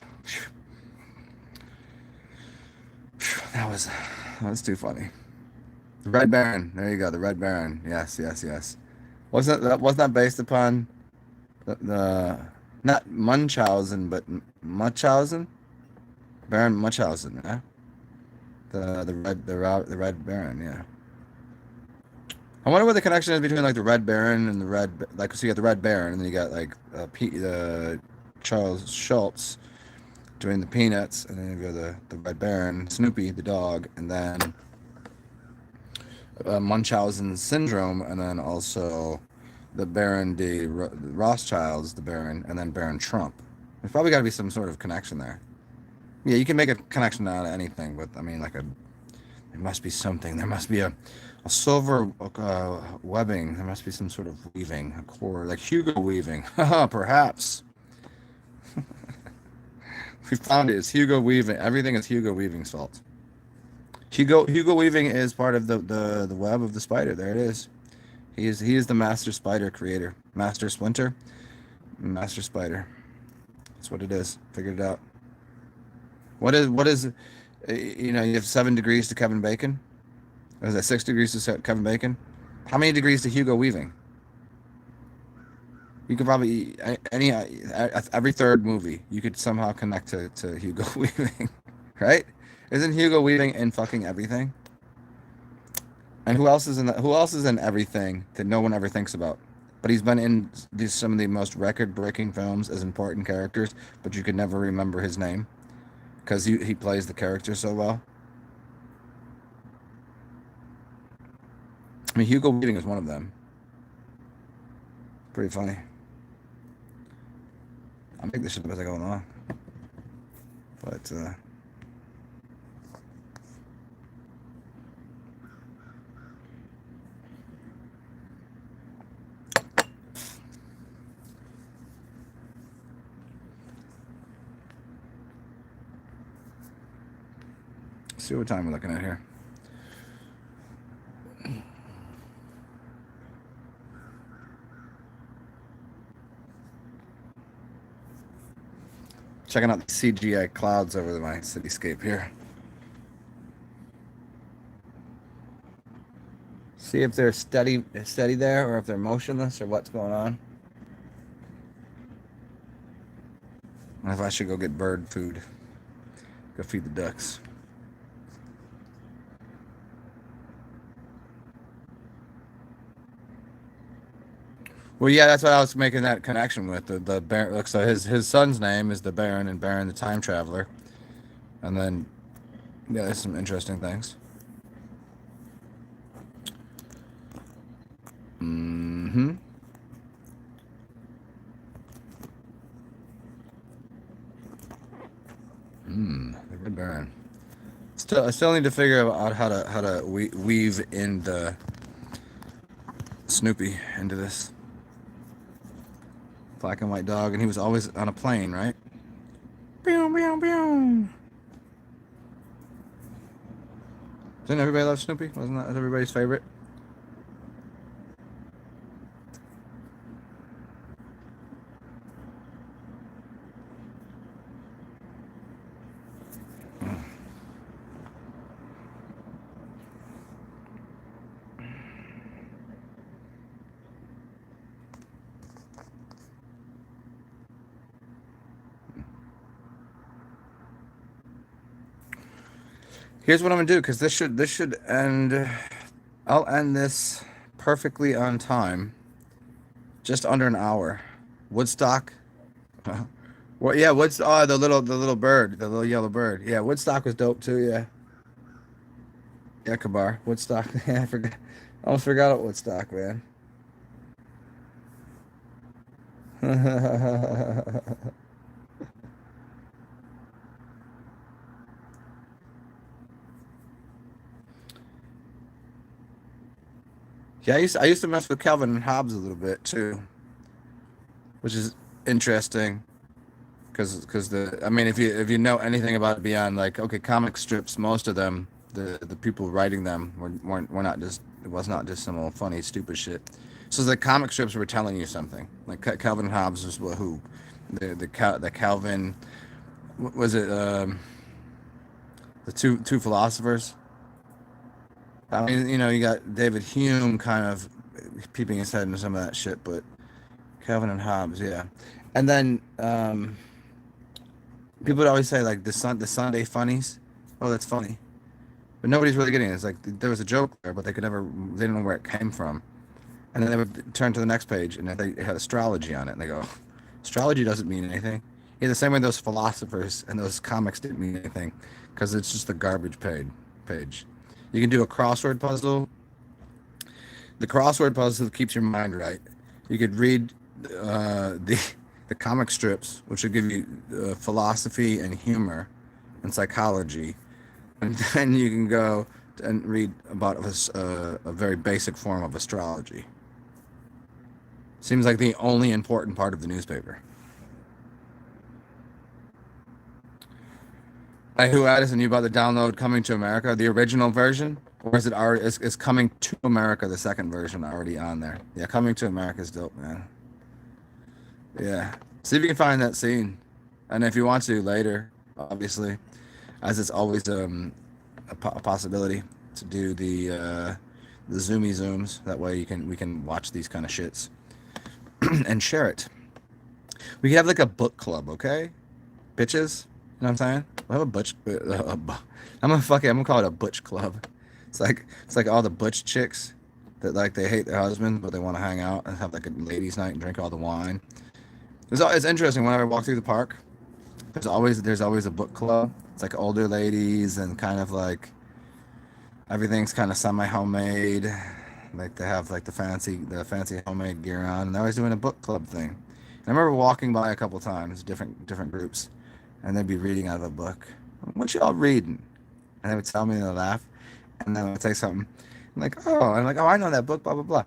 that was too funny. The Red Baron. There you go. The Red Baron. Yes, yes, yes. Wasn't that based upon the not Munchausen but Munchausen? Baron Munchausen. Yeah. The Red Baron. Yeah. I wonder what the connection is between like the Red Baron and the Red like so you got the Red Baron and then you got like Charles Schultz doing the Peanuts and then you go the Red Baron Snoopy the dog and then Munchausen syndrome and then also the Baron de Rothschilds the Baron and then Baron Trump. There's probably got to be some sort of connection there. Yeah, you can make a connection out of anything, but I mean there must be something. There must be a silver webbing. There must be some sort of weaving, a cord, like Hugo weaving. Perhaps. We found it. It's Hugo weaving. Everything is Hugo Weaving's fault. Hugo Weaving is part of the web of the spider. There it is. He is the master spider creator. Master Splinter. Master Spider. That's what it is. Figured it out. What is you have 7 degrees to Kevin Bacon? Or is that 6 degrees to Kevin Bacon? How many degrees to Hugo Weaving? You could probably every third movie you could somehow connect to Hugo Weaving, right? Isn't Hugo Weaving in fucking everything? And who else is in everything that no one ever thinks about? But he's been in some of the most record-breaking films as important characters, but you could never remember his name because he plays the character so well. I mean, Hugo Weaving is one of them. Pretty funny. I'll make this shit as I go along. But, see what time we're looking at here. Checking out the CGI clouds over my cityscape here. See if they're steady there, or if they're motionless, or what's going on. And if I should go get bird food, go feed the ducks. Well, yeah, that's what I was making that connection with. The Baron. So his son's name is the Baron, and Baron the Time Traveler. And then, yeah, there's some interesting things. Mm-hmm. The good Baron. I still need to figure out how to weave in the Snoopy into this. Black and white dog, and he was always on a plane, right? Boom, boom, boom. Didn't everybody love Snoopy? Wasn't that everybody's favorite? Here's what I'm gonna do, because this should end. I'll end this perfectly on time, just under an hour. Woodstock. Well, yeah, the little bird, the little yellow bird. Yeah, Woodstock was dope too. Yeah, yeah, Kabar, Woodstock. Yeah, I forgot. I almost forgot about Woodstock, man. Yeah, I used to mess with Calvin and Hobbes a little bit too, which is interesting. Because the I mean, if you know anything about it beyond, like, okay, comic strips, most of them, the people writing them were not just, it was not just some old funny stupid shit. So the comic strips were telling you something. Like Calvin and Hobbes was who, the Calvin, was it the two philosophers? I mean, you got David Hume kind of peeping his head into some of that shit, but Calvin and Hobbes, yeah. And then people would always say, like, the Sunday funnies. Oh, that's funny, but nobody's really getting it. It's like there was a joke there, but they didn't know where it came from. And then they would turn to the next page, and they had astrology on it, and they go, astrology doesn't mean anything. Yeah, the same way those philosophers and those comics didn't mean anything, because it's just a garbage page. You can do a crossword puzzle. The crossword puzzle keeps your mind right. You could read the comic strips, which would give you philosophy and humor and psychology, and then you can go and read about a very basic form of astrology. Seems like the only important part of the newspaper. Hey, who Addison, you about to download Coming to America, the original version? Or is it already, is Coming to America, the second version, already on there? Yeah, Coming to America is dope, man. Yeah. See if you can find that scene. And if you want to later, obviously, as it's always a possibility to do the zoomy zooms. That way we can watch these kind of shits and share it. We could have like a book club, okay? Bitches. You know what I'm saying? We'll have a butch. I'm gonna call it a butch club. It's like all the butch chicks that, like, they hate their husband, but they want to hang out and have like a ladies' night and drink all the wine. It's interesting whenever I walk through the park. There's always a book club. It's like older ladies, and kind of like everything's kind of semi homemade. Like they have like the fancy homemade gear on, and they're always doing a book club thing. And I remember walking by a couple times, different groups, and they'd be reading out of a book. What y'all reading? And they would tell me, and they'd laugh, and then I would say something. I'm like, oh, I know that book, blah blah blah.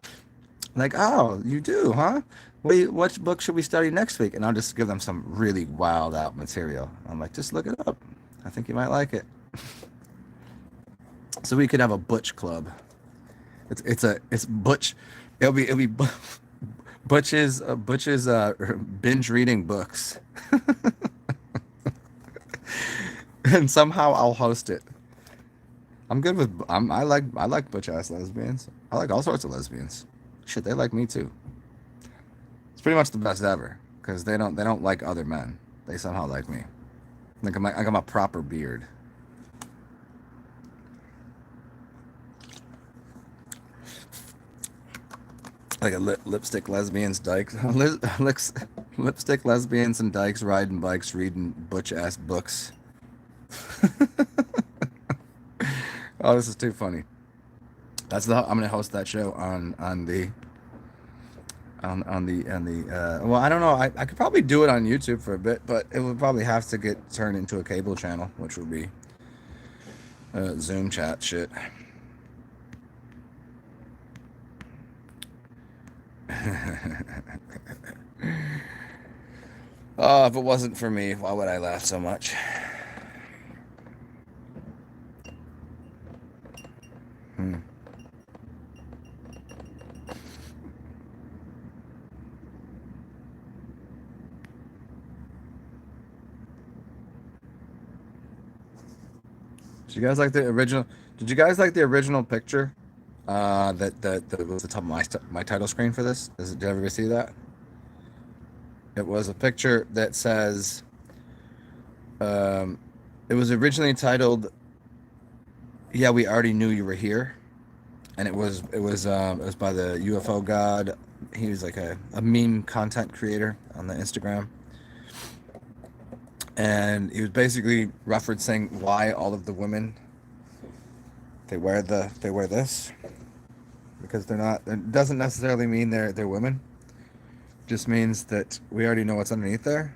I'm like, oh, you do, huh? What book should we study next week? And I'll just give them some really wild out material. I'm like, just look it up. I think you might like it. So we could have a butch club. It's butch. It'll be Butch's binge reading books. and somehow I'll host it. I'm good with. I like butch ass lesbians. I like all sorts of lesbians. Shit, they like me too. It's pretty much the best ever because they don't like other men. They somehow like me. Like I'm a proper beard. Like a lipstick lesbians, dykes, lipstick lesbians and dykes riding bikes, reading butch ass books. Oh, this is too funny. I'm gonna host that show on the well, I don't know. I could probably do it on YouTube for a bit, but it would probably have to get turned into a cable channel, which would be Zoom chat shit. Oh, if it wasn't for me, why would I laugh so much? Hmm. Did you guys like the original? Did you guys like the original picture? That was the top of my title screen for this. Did you ever see that? It was a picture that says, um, it was originally titled, "Yeah, we already knew you were here," and it was by the UFO god. He was like a meme content creator on the Instagram, and he was basically referencing why all of the women they wear this because they're not. It doesn't necessarily mean they're women. Just means that we already know what's underneath there,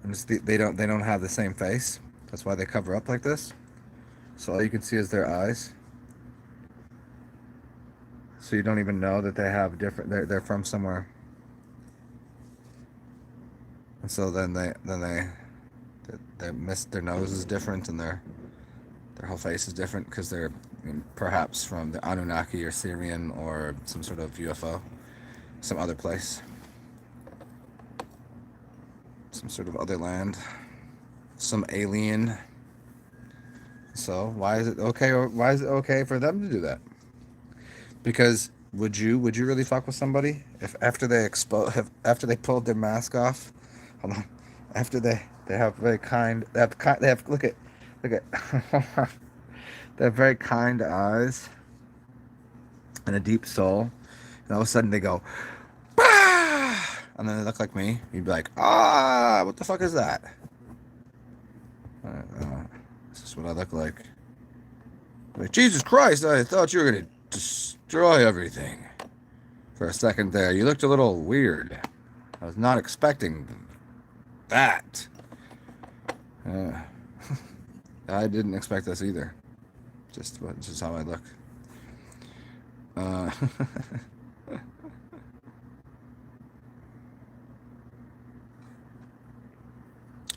and they don't have the same face. That's why they cover up like this. So all you can see is their eyes. So you don't even know that they have different. They're from somewhere, and so they miss their nose is different and their whole face is different because they're, I mean, perhaps from the Anunnaki or Syrian or some sort of UFO, some other place, some sort of other land, some alien. So why is it okay? Or why is it okay for them to do that? Because would you really fuck with somebody if after they pulled their mask off? Hold on. After they have very kind they have look at they have very kind eyes and a deep soul, and all of a sudden they go, bah! And then they look like me. You'd be like, ah, what the fuck is that? This is what I look like. Like, Jesus Christ, I thought you were gonna destroy everything. For a second there, you looked a little weird. I was not expecting that. Uh, I didn't expect this either. Just how I look.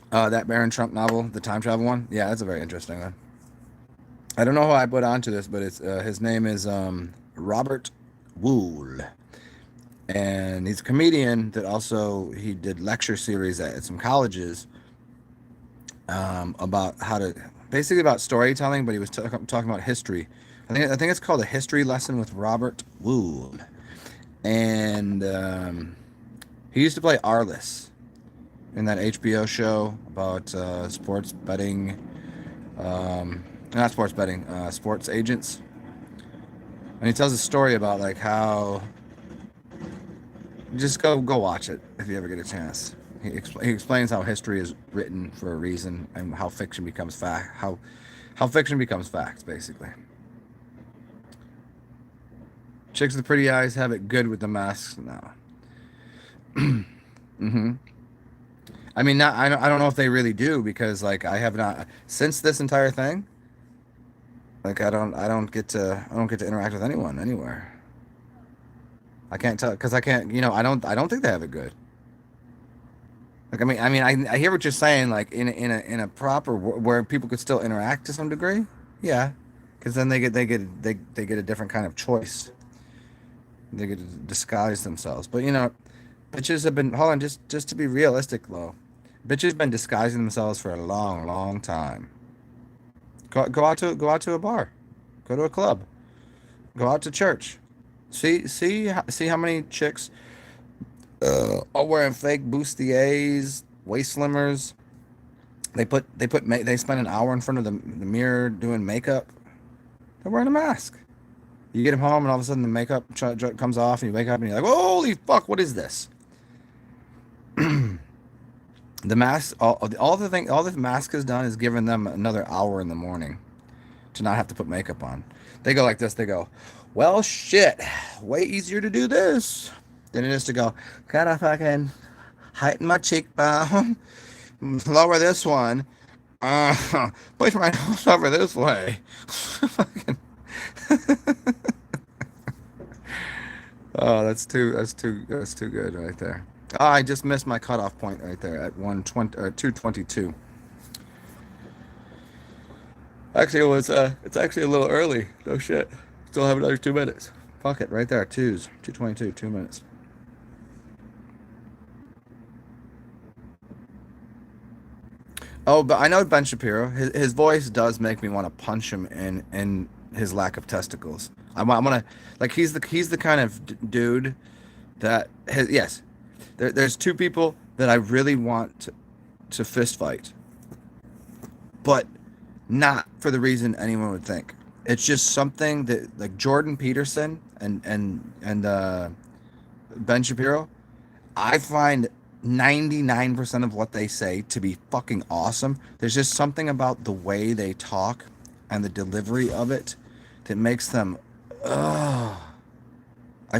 Uh, that Baron Trump novel, the time travel one. Yeah, that's a very interesting one. I don't know who I put onto this, but it's his name is Robert Wool, and he's a comedian that also he did lecture series at some colleges about how to basically about storytelling, but he was talking about history. I think it's called a history lesson with Robert Wool, and he used to play Arliss in that HBO show about sports betting, not sports betting, sports agents, and he tells a story about like how just go watch it if you ever get a chance. He explains how history is written for a reason and how fiction becomes fact. How fiction becomes facts, basically. Chicks with pretty eyes have it good with the masks now. Hmm. I mean, not I don't know if they really do because like I have not since this entire thing. Like I don't get to interact with anyone anywhere. I can't tell because I can't. I don't think they have it good. Like I hear what you're saying. Like in a proper where people could still interact to some degree. Yeah, because then they get a different kind of choice. They get to disguise themselves. But bitches have been. Hold on, just to be realistic though, Bitches been disguising themselves for a long, long time. Go out to a bar, go to a club, go out to church. See how many chicks are wearing fake bustiers, waist slimmers. They spend an hour in front of the mirror doing makeup. They're wearing a mask. You get them home, and all of a sudden the makeup comes off, and you wake up, and you're like, "Holy fuck, what is this?" The mask, all the mask has done is given them another hour in the morning to not have to put makeup on. They go like this. They go, "Well, shit, way easier to do this than it is to go, gotta fucking heighten my cheekbone, lower this one, push my nose over this way." Fucking. Oh, that's too good right there. Oh, I just missed my cutoff point right there at 120 or 222. Actually, it's actually a little early. No shit. Still have another 2 minutes. Fuck it, right there. 222, 2 minutes. Oh, but I know Ben Shapiro. His voice does make me want to punch him in his lack of testicles. I want to, like, he's the kind of dude that yes. There's two people that I really want to fist fight, but not for the reason anyone would think. It's just something that, like, Jordan Peterson and Ben Shapiro, I find 99% of what they say to be fucking awesome. There's just something about the way they talk and the delivery of it that makes them, ugh. I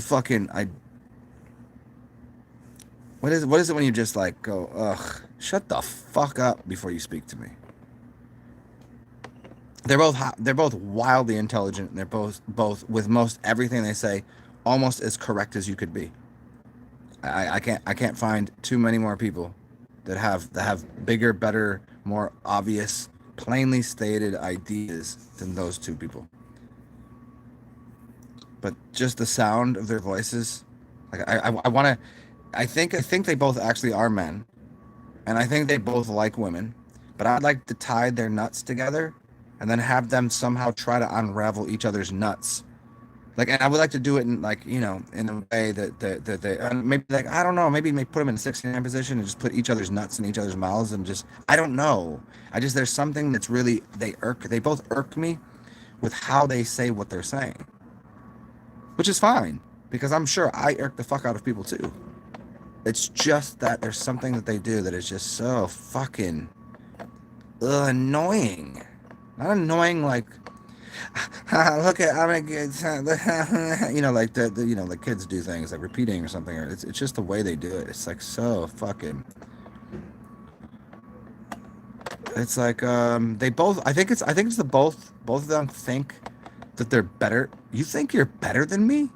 what is it when you just like go, ugh, shut the fuck up before you speak to me. They're both wildly intelligent, and they're both with most everything they say almost as correct as you could be. I can't find too many more people that have bigger, better, more obvious, plainly stated ideas than those two people. But just the sound of their voices, like I want to, I think they both actually are men, and I think they both like women, but I'd like to tie their nuts together, and then have them somehow try to unravel each other's nuts. Like, and I would like to do it in, like, in a way that they, maybe, like, I don't know, maybe put them in a 69 position and just put each other's nuts in each other's mouths, and just, I don't know. There's something that's really, they both irk me with how they say what they're saying, which is fine, because I'm sure I irk the fuck out of people too. It's just that there's something that they do that is just so fucking annoying. Not annoying like, look at, I'm a good son. Like like kids do things like repeating or something. Or it's just the way they do it. It's like so fucking. It's like they both. I think it's the both of them think that they're better. You think you're better than me?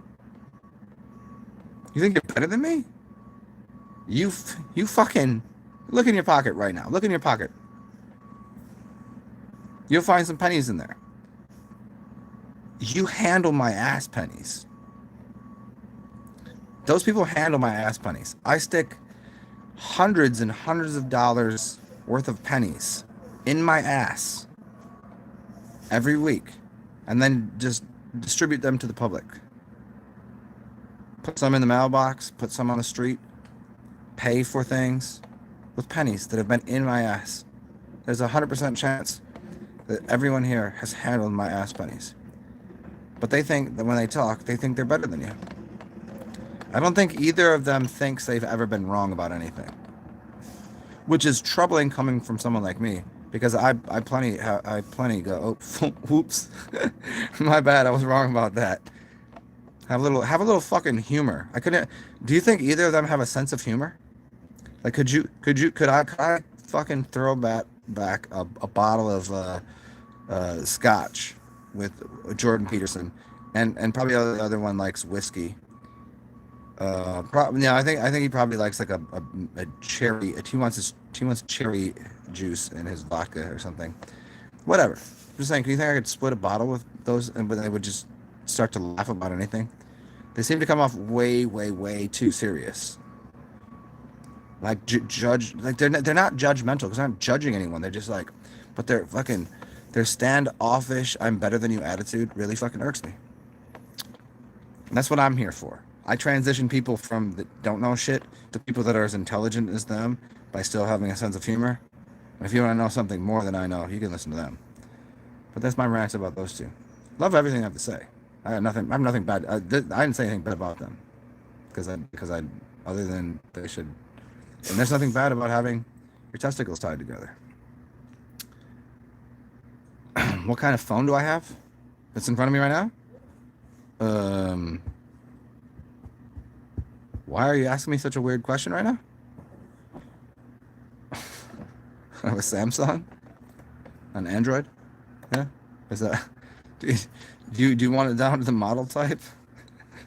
You think you're better than me? You fucking look in your pocket right now. Look in your pocket. You'll find some pennies in there. You handle my ass pennies. Those people handle my ass pennies. I stick hundreds and hundreds of dollars worth of pennies in my ass every week, and then just distribute them to the public. Put some in the mailbox, put some on the street, pay for things with pennies that have been in my ass. There's a 100% chance that everyone here has handled my ass pennies. But they think that when they talk, they think they're better than you. I don't think either of them thinks they've ever been wrong about anything, which is troubling coming from someone like me, because I plenty go, oh, whoops, my bad, I was wrong about that. Have a little fucking humor. I couldn't. Do you think either of them have a sense of humor? Like, could I fucking throw back a bottle of scotch with Jordan Peterson, and probably the other one likes whiskey. Yeah, I think he probably likes like a cherry. He wants cherry juice in his vodka or something. Whatever. Just saying. Do you think I could split a bottle with those, and but they would just start to laugh about anything? They seem to come off way, way, way too serious. like judge, like they're not judgmental because they're not judging anyone. They're just like, but they're fucking, their standoffish, I'm better than you attitude really fucking irks me. And that's what I'm here for. I transition people from that don't know shit to people that are as intelligent as them by still having a sense of humor. And if you want to know something more than I know, you can listen to them. But that's my rant about those two. Love everything I have to say. I have nothing. I'm nothing bad. I didn't say anything bad about them because I other than they should. And there's nothing bad about having your testicles tied together. What kind of phone do I have? That's in front of me right now. Why are you asking me such a weird question right now? I have a Samsung, an Android. Yeah, is that? Do you want it down to the model type?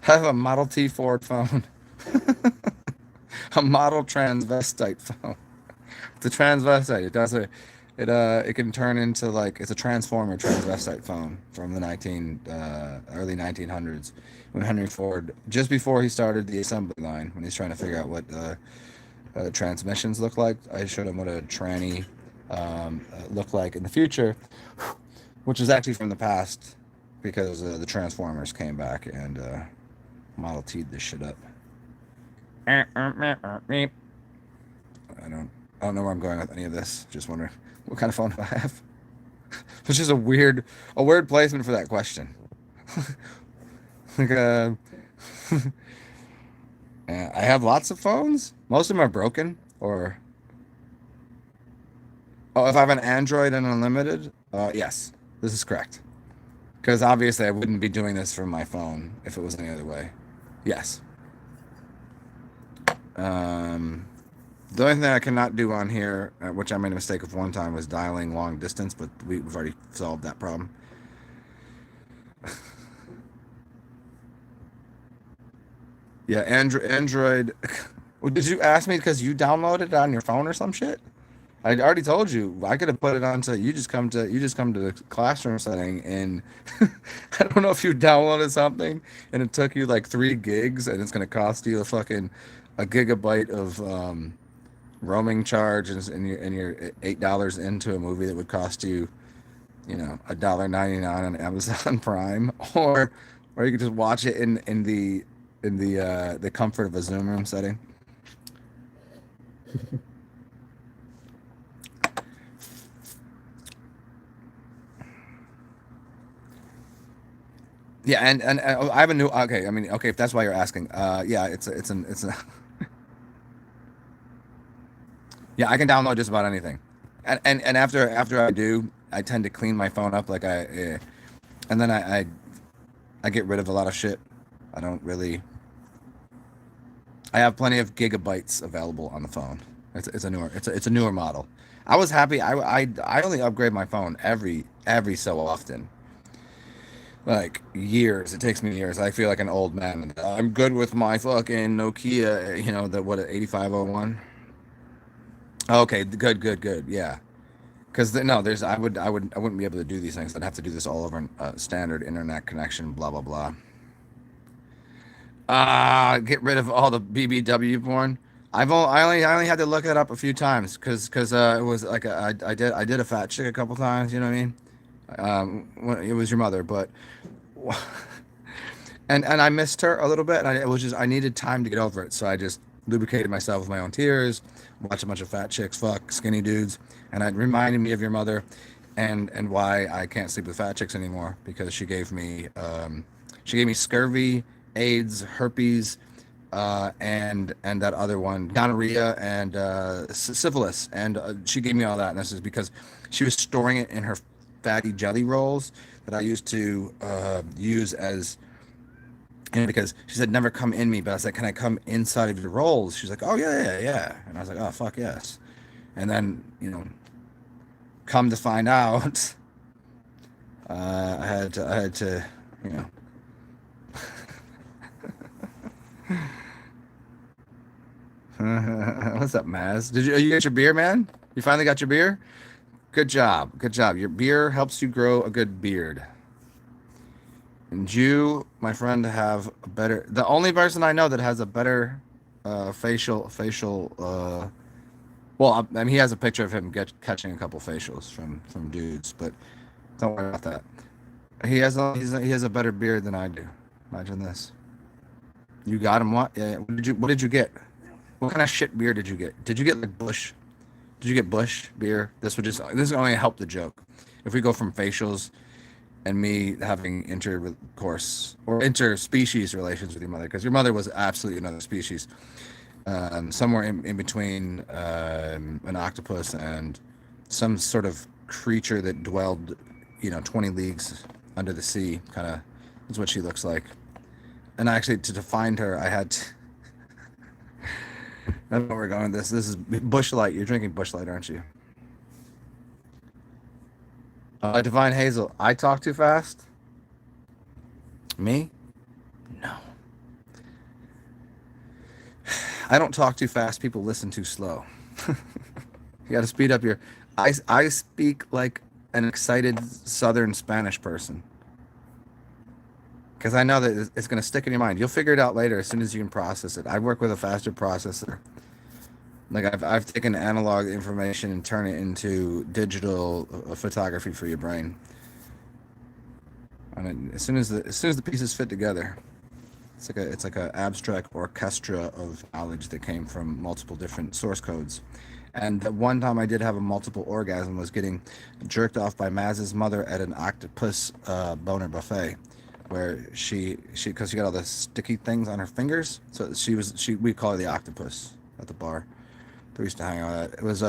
I have a Model T Ford phone, a model transvestite phone. It's a transvestite. It does it can turn into like it's a transformer transvestite phone from the early 1900s when Henry Ford, just before he started the assembly line, when he's trying to figure out what transmissions look like. I showed him what a tranny looked like in the future, which is actually from the past because the Transformers came back and Model T'd this shit up. I don't know where I'm going with any of this. Just wondering what kind of phone do I have? Which is a weird placement for that question. Like I have lots of phones. Most of them are broken. Or oh, if I have an Android and unlimited, yes, this is correct. Because obviously I wouldn't be doing this from my phone if it was any other way. Yes. The only thing I cannot do on here, which I made a mistake of one time, was dialing long distance, but we've already solved that problem. Yeah, Android. Well, did you ask me because you downloaded it on your phone or some shit? I already told you. I could have put it onto you just come to the classroom setting and I don't know if you downloaded something and it took you like 3 gigs and it's gonna cost you a gigabyte of roaming charge and you're $8 into a movie that would cost you, $1.99 on Amazon Prime, or you could just watch it in the comfort of a Zoom room setting. Yeah, and I have a new. Okay, I mean, okay, if that's why you're asking, yeah, yeah, I can download just about anything, and after I do, I tend to clean my phone up and then I get rid of a lot of shit. I don't really. I have plenty of gigabytes available on the phone. It's a newer model. I was happy. I only upgrade my phone every so often. Like years. It takes me years. I feel like an old man. I'm good with my fucking Nokia. The what 8501. Okay, good, good, good. Yeah, because no, there's I wouldn't be able to do these things. I'd have to do this all over a standard internet connection. Blah blah blah. Get rid of all the BBW porn. I only had to look it up a few times because it was like I did a fat chick a couple times. You know what I mean? It was your mother, but and I missed her a little bit. And it was just I needed time to get over it, so I just lubricated myself with my own tears, watched a bunch of fat chicks fuck skinny dudes, and it reminded me of your mother, and why I can't sleep with fat chicks anymore because she gave me scurvy, AIDS, herpes, and that other one, gonorrhea and syphilis, and she gave me all that, and this is because she was storing it in her fatty jelly rolls that I used to use as. And because she said never come in me, but I was like, can I come inside of your rolls? She's like, oh yeah, yeah, yeah. And I was like, oh fuck yes. And then come to find out, I had to, you know. What's up, Maz? You get your beer, man? You finally got your beer? Good job, good job. Your beer helps you grow a good beard. And you, my friend, have a better. The only person I know that has a better facial. Well, I mean, he has a picture of him catching a couple facials from dudes, but don't worry about that. He has a better beard than I do. Imagine this. You got him what? Yeah. What did you get? What kind of shit beer did you get? Did you get like Bush? Did you get Bush beer? This is only help the joke. If we go from facials and me having intercourse or interspecies relations with your mother, because your mother was absolutely another species, somewhere in between an octopus and some sort of creature that dwelled, 20 leagues under the sea, kind of is what she looks like. And actually, to find her, I had to, I don't know where we're going with this. This is Bush Light. You're drinking Bush Light, aren't you? Divine Hazel. I talk too fast? Me? No. I don't talk too fast. People listen too slow. You got to speed up your. I speak like an excited Southern Spanish person because I know that it's going to stick in your mind. You'll figure it out later as soon as you can process it. I work with a faster processor. Like I've taken analog information and turned it into digital photography for your brain. And as soon as the pieces fit together, it's like a abstract orchestra of knowledge that came from multiple different source codes. And the one time I did have a multiple orgasm was getting jerked off by Maz's mother at an octopus boner buffet, where she because she got all the sticky things on her fingers, so we call her the octopus at the bar. We used to hang out at. It was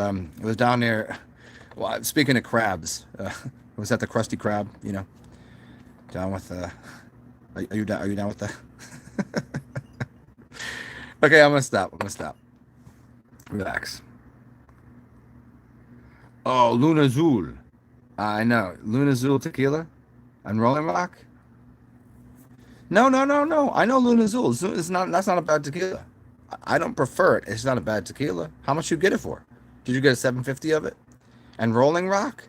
down near. Well, speaking of crabs, it was at the Krusty Krab. Down with. Are you down? Are you down with that? Okay, I'm gonna stop. Relax. Oh, Luna Azul. I know Luna Azul tequila, and Rolling Rock. No, no, no, no. I know Luna Azul. It's not. That's not a bad tequila. I don't prefer it. It's not a bad tequila. How much you get it for? Did you get a 750 of it? And Rolling Rock.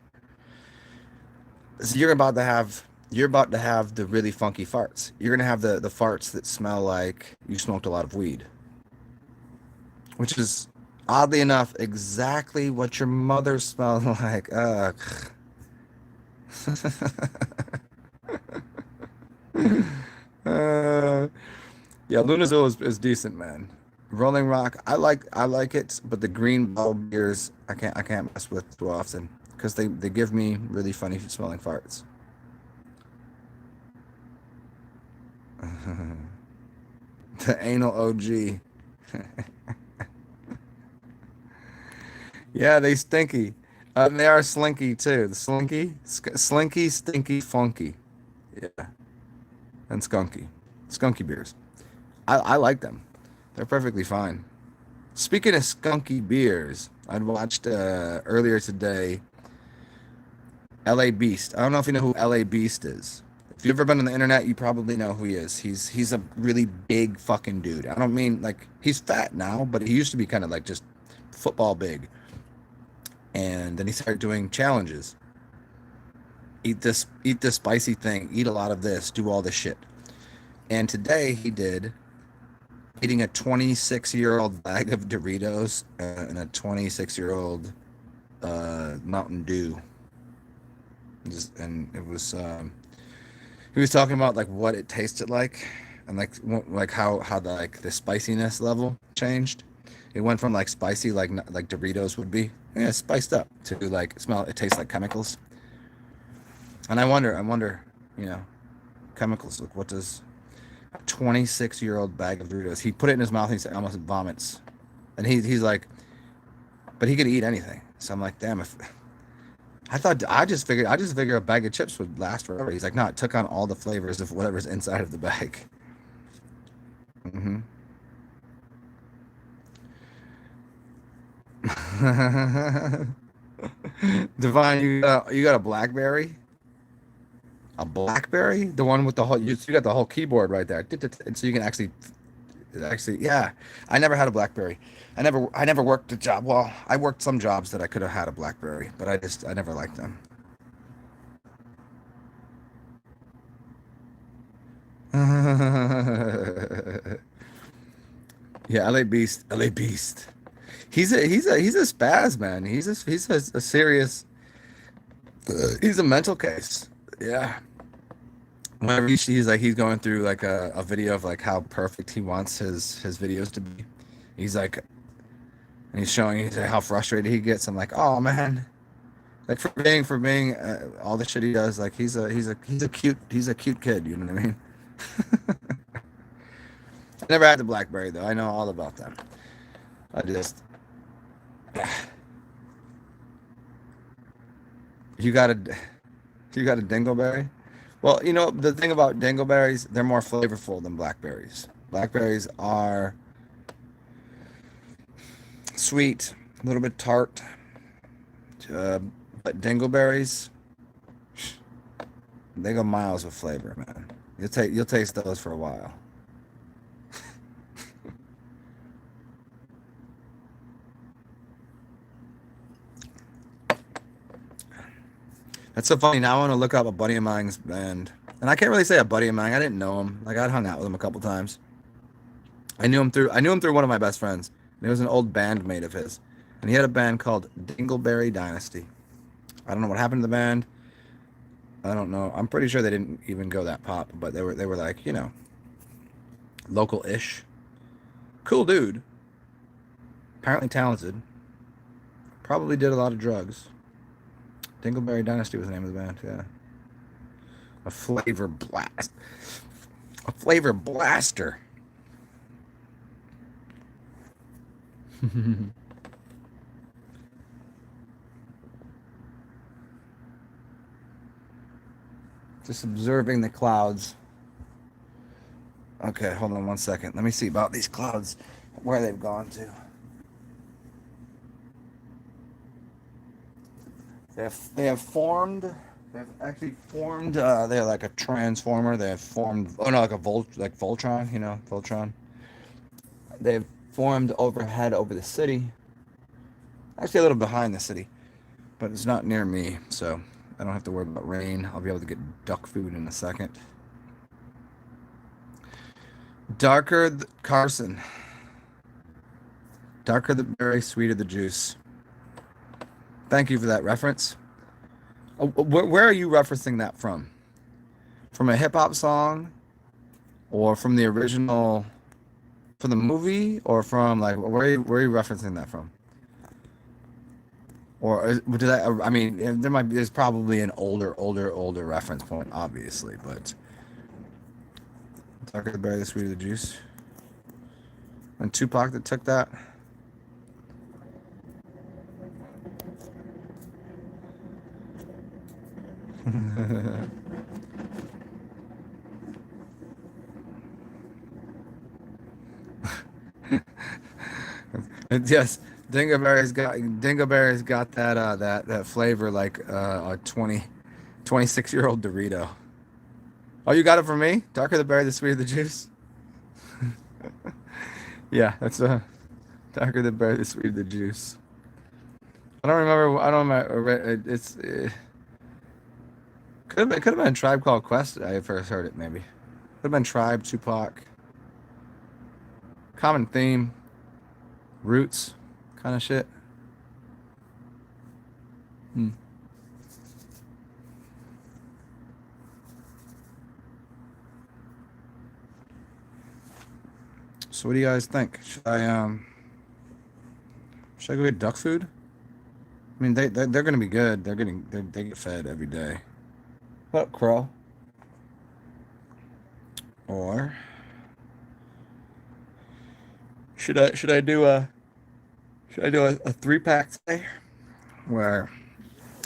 So you're about to have the really funky farts. You're gonna have the farts that smell like you smoked a lot of weed, which is oddly enough exactly what your mother smelled like. Uh, yeah, Lunazil is decent, man. Rolling Rock, I like it, but the green bottle beers I can't mess with too often because they give me really funny smelling farts. The anal OG. Yeah, they stinky. They are slinky too. The slinky, stinky, funky. Yeah, and skunky beers. I like them. They're perfectly fine. Speaking of skunky beers, I'd watched earlier today L.A. Beast. I don't know if you know who L.A. Beast is. If you've ever been on the internet, you probably know who he is. He's a really big fucking dude. I don't mean like he's fat now, but he used to be kind of like just football big. And then he started doing challenges. Eat this spicy thing, eat a lot of this, do all this shit. And today he did eating a 26-year-old bag of Doritos and a 26-year-old Mountain Dew. And it was he was talking about like what it tasted like and like how the spiciness level changed. It went from like spicy like Doritos would be, yeah, spiced up to like smell. It tastes like chemicals. And I wonder, you know, chemicals. Like what does a 26-year-old bag of Doritos? He put it in his mouth and he almost vomits. And he's like, but he could eat anything. So I'm like, damn, if I just figured a bag of chips would last forever. He's like, no, it took on all the flavors of whatever's inside of the bag. Hmm. Divine, you got a BlackBerry? A BlackBerry? The one with the whole you got the whole keyboard right there. And so you can actually yeah. I never had a BlackBerry. I never worked a job. Well, I worked some jobs that I could have had a BlackBerry, but I never liked them. Yeah, LA Beast, LA Beast. He's a spaz, man. He's a serious. He's a mental case. Yeah. Whenever he's going through like a video of like how perfect he wants his videos to be. He's like, and he's showing how frustrated he gets. I'm like, oh man, like for being all the shit he does. Like he's a cute kid. You know what I mean? I never had the BlackBerry though. I know all about them. I just you got a you got a dingleberry. Well, you know the thing about dingleberries, they're more flavorful than blackberries. Blackberries are sweet, a little bit tart, uh, but dingleberries, they go miles with flavor, man. You'll taste those for a while. That's so funny. Now I want to look up a buddy of mine's band, and I can't really say a buddy of mine. I didn't know him. Like I'd hung out with him a couple times. I knew him through one of my best friends. And it was an old bandmate of his, and he had a band called Dingleberry Dynasty. I don't know what happened to the band. I don't know. I'm pretty sure they didn't even go that pop, but they were like, local-ish. Cool dude. Apparently talented. Probably did a lot of drugs. Dingleberry Dynasty was the name of the band, yeah. A flavor blast. A flavor blaster. Just observing the clouds. Okay, hold on one second. Let me see about these clouds, where they've gone to. They have formed. They've actually formed. They're like a transformer. They have formed. Oh no, like like Voltron. Voltron. They've formed overhead over the city. Actually, a little behind the city, but it's not near me, so I don't have to worry about rain. I'll be able to get duck food in a second. Carson. Darker the berry, sweeter the juice. Thank you for that reference. Oh, where are you referencing that from? From a hip hop song, or from the original, from the movie, or from like where are you referencing that from? Or did I mean, there's probably an older reference point, obviously, but darker the berry, the sweeter the juice. And Tupac that took that. Yes, Dingleberry's got that flavor like a 26-year-old Dorito. Oh, you got it from me? Darker the berry, the sweeter the juice. Yeah, that's darker the berry, the sweeter the juice. I don't remember. I don't remember. It's could have been Tribe Called Quest. I first heard it maybe. Could have been Tribe, Tupac. Common theme, roots, kind of shit. Hmm. So what do you guys think? Should I go get duck food? I mean, they're gonna be good. They get fed every day. What up, Crow? Or should I do a 3-pack today where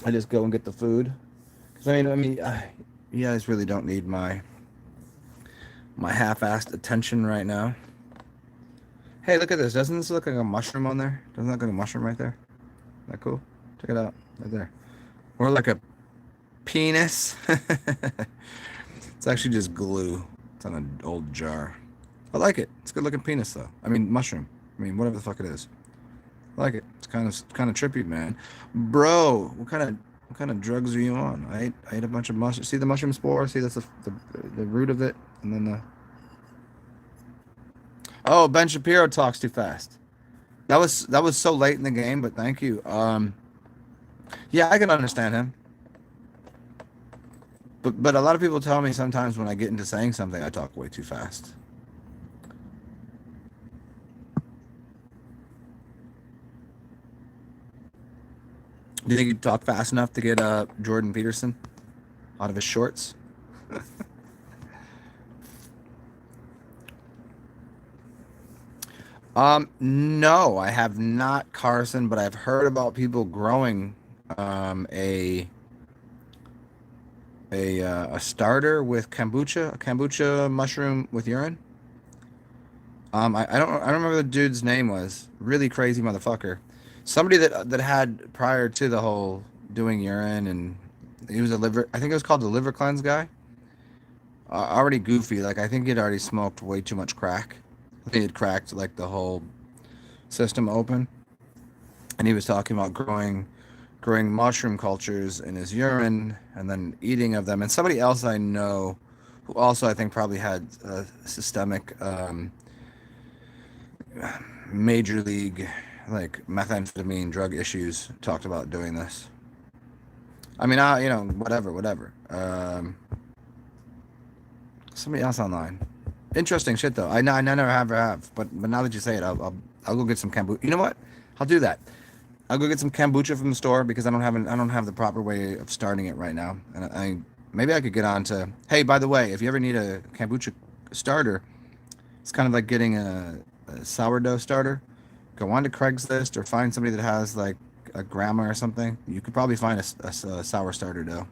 I just go and get the food? Because you guys really don't need my half-assed attention right now. Hey, look at this. Doesn't this look like a mushroom on there? Doesn't that look like a mushroom right there? Isn't that cool? Check it out. Right there. Or like a penis. It's actually just glue. It's on an old jar. I like it. It's a good looking penis though. I mean mushroom. I mean whatever the fuck it is. I like it. It's kind of trippy, man. Bro, what kind of drugs are you on? I ate a bunch of mushrooms. See the mushroom spore? See that's the root of it, and then the. Oh, Ben Shapiro talks too fast. That was so late in the game, but thank you. Yeah, I can understand him. But a lot of people tell me sometimes when I get into saying something, I talk way too fast. Do you think you talk fast enough to get Jordan Peterson out of his shorts? No, I have not, Carson, but I've heard about people growing a a starter with kombucha, a kombucha mushroom with urine. I don't remember what the dude's name was. Really crazy motherfucker. Somebody that had prior to the whole doing urine, and he was a liver. I think it was called the liver cleanse guy. Already goofy. Like I think he'd already smoked way too much crack. I think he had cracked like the whole system open, and he was talking about growing mushroom cultures in his urine and then eating of them. And somebody else I know, who also I think probably had systemic major league like methamphetamine drug issues, talked about doing this. I mean, whatever. Somebody else online. Interesting shit though. I never have, but now that you say it, I'll go get some kombucha. You know what? I'll do that. I'll go get some kombucha from the store because I don't have the proper way of starting it right now. And maybe I could get on to. Hey, by the way, if you ever need a kombucha starter, it's kind of like getting a sourdough starter. Go on to Craigslist or find somebody that has like a grandma or something. You could probably find a sour starter dough,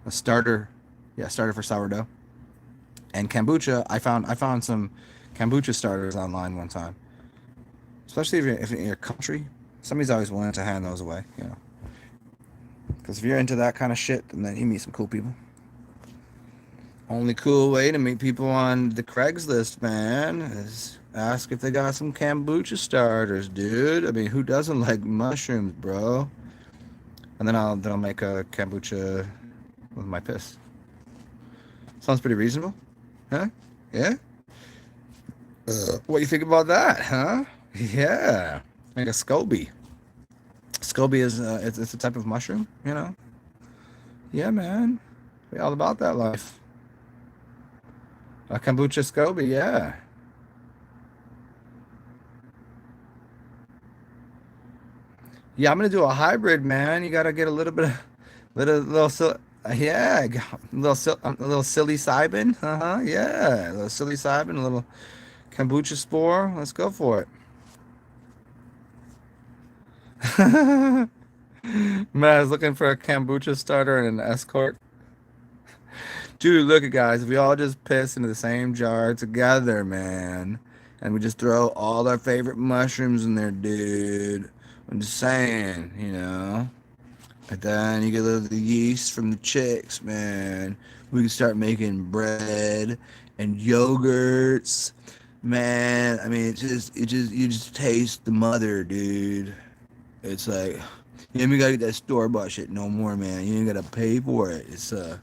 a starter, yeah, starter for sourdough. And kombucha, I found some kombucha starters online one time, especially if you're in your country. Somebody's always willing to hand those away, you know. Because if you're into that kind of shit, then you meet some cool people. Only cool way to meet people on the Craigslist, man, is ask if they got some kombucha starters, dude. I mean, who doesn't like mushrooms, bro? And then I'll make a kombucha with my piss. Sounds pretty reasonable, huh? Yeah. What do you think about that, huh? Yeah, like a SCOBY. SCOBY is it's a type of mushroom, you know. Yeah, man. We all about that life. A kombucha SCOBY, yeah. Yeah, I'm gonna do a hybrid, man. You gotta get a little bit of yeah, a little psilocybin. Uh-huh, yeah, a little psilocybin, a little kombucha spore. Let's go for it. Man, I was looking for a kombucha starter and an escort. Dude, look at guys, if we all just piss into the same jar together, man, and we just throw all our favorite mushrooms in there, dude. I'm just saying, you know. And then you get a little of the yeast from the chicks, man. We can start making bread and yogurts, man. I mean, you just taste the mother, dude. It's like, you ain't gotta get that store bought shit no more, man. You ain't gotta pay for it. It's I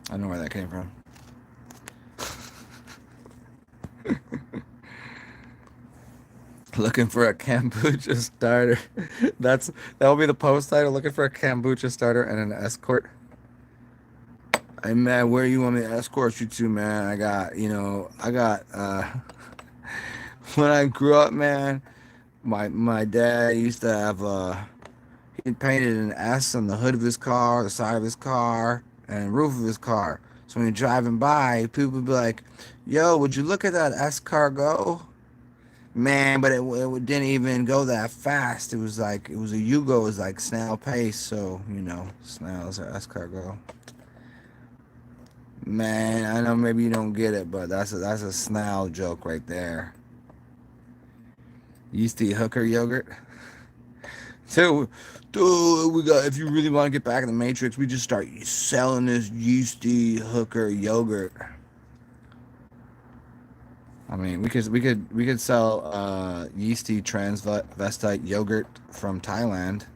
don't know where that came from. Looking for a kombucha starter. That'll be the post title. Looking for a kombucha starter and an escort. Hey man, where you want me to escort you to, man? I got when I grew up, man, my dad used to have he painted an S on the hood of his car, the side of his car, and the roof of his car. So when you're driving by, people would be like, "Yo, would you look at that S car go?" Man, but it didn't even go that fast. It was like it was a Yugo, it was like snail pace. So snails are escargot. Man, I know maybe you don't get it, but that's a snail joke right there. You used to eat hooker yogurt. So, dude, we got if you really want to get back in the matrix, we just start selling this yeasty hooker yogurt. I mean, we could sell yeasty transvestite yogurt from Thailand.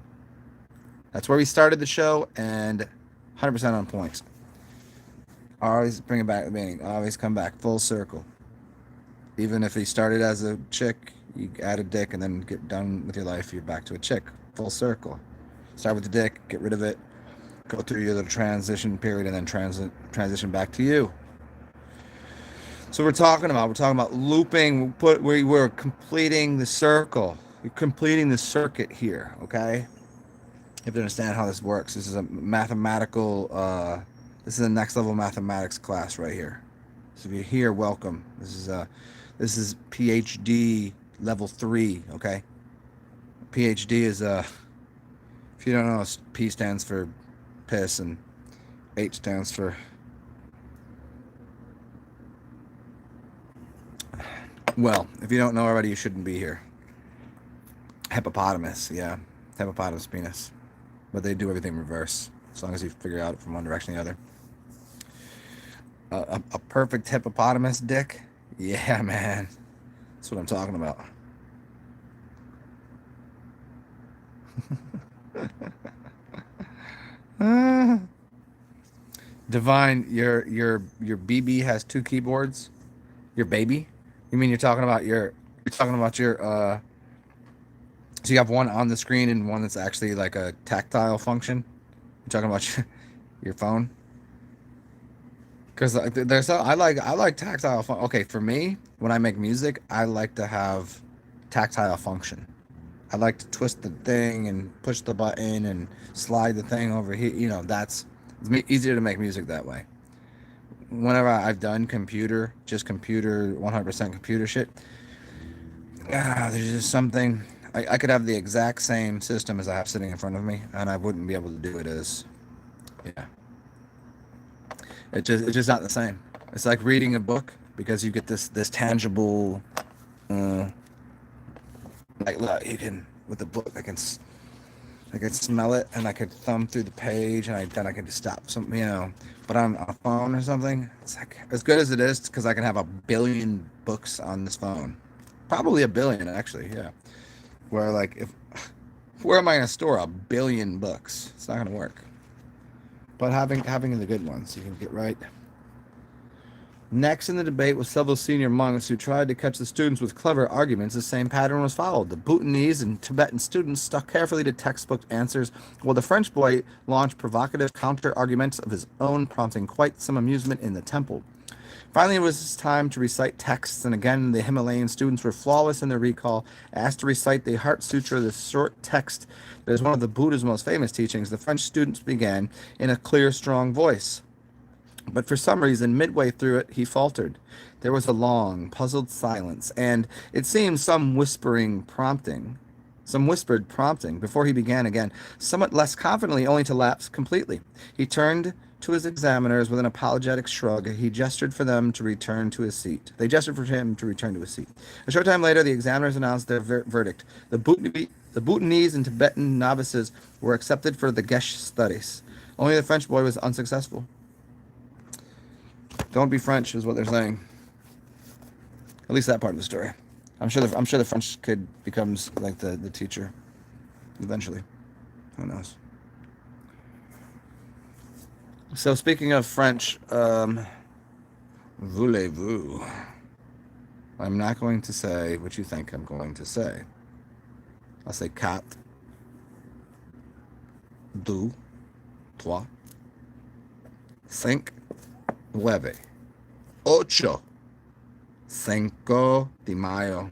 That's where we started the show, and 100% on point. Always bring it back to the beginning. Always come back full circle. Even if he started as a chick, you add a dick and then get done with your life, you're back to a chick. Full circle. Start with the dick, get rid of it, go through your little transition period, and then transition back to you. So we're talking about looping. We're completing the circle. You're completing the circuit here. Okay. You have to understand how this works. This is a mathematical. This is a next level mathematics class right here. So if you're here, welcome. This is PhD level 3. Okay. PhD is if you don't know, P stands for piss and H stands for. Well, if you don't know already, you shouldn't be here. Hippopotamus, yeah. Hippopotamus penis. But they do everything reverse, as long as you figure out from one direction to the other. A perfect hippopotamus dick? Yeah, man. That's what I'm talking about. Divine, your BB has 2 keyboards? Your baby? You mean you're talking about your so you have one on the screen and one that's actually like a tactile function? You're talking about your phone? Because there's I like tactile okay, for me, when I make music, I like to have tactile function. I like to twist the thing and push the button and slide the thing over here. It's easier to make music that way. Whenever I've done just computer, 100% computer shit, there's just something. I could have the exact same system as I have sitting in front of me, and I wouldn't be able to do it as, yeah. It's just not the same. It's like reading a book, because you get this tangible, like, look, you can, with the book, I can smell it, and I could thumb through the page, and then I could just stop something, But on a phone or something, it's like, as good as it is, because I can have 1 billion books on this phone, probably 1 billion actually, yeah. Where like, where am I gonna store 1 billion books? It's not gonna work. But having the good ones, you can get right. Next in the debate was several senior monks who tried to catch the students with clever arguments. The same pattern was followed. The Bhutanese and Tibetan students stuck carefully to textbook answers, while the French boy launched provocative counter-arguments of his own, prompting quite some amusement in the temple. Finally, it was time to recite texts, and again the Himalayan students were flawless in their recall. Asked to recite the Heart Sutra, the short text that is one of the Buddha's most famous teachings, the French students began in a clear, strong voice. But for some reason, midway through it, he faltered. There was a long, puzzled silence, and it seemed some whispered prompting, before he began again, somewhat less confidently, only to lapse completely. He turned to his examiners with an apologetic shrug. He gestured for them to return to his seat. They gestured for him to return to his seat. A short time later, the examiners announced their verdict. The Bhutanese and Tibetan novices were accepted for the Gesh studies. Only the French boy was unsuccessful. Don't be French is what they're saying. At least that part of the story. I'm sure the French kid becomes like the teacher eventually. Who knows? So speaking of French, voulez-vous? I'm not going to say what you think I'm going to say. I'll say 4, 2, 3, 5, 9, 8, 5 de mayo.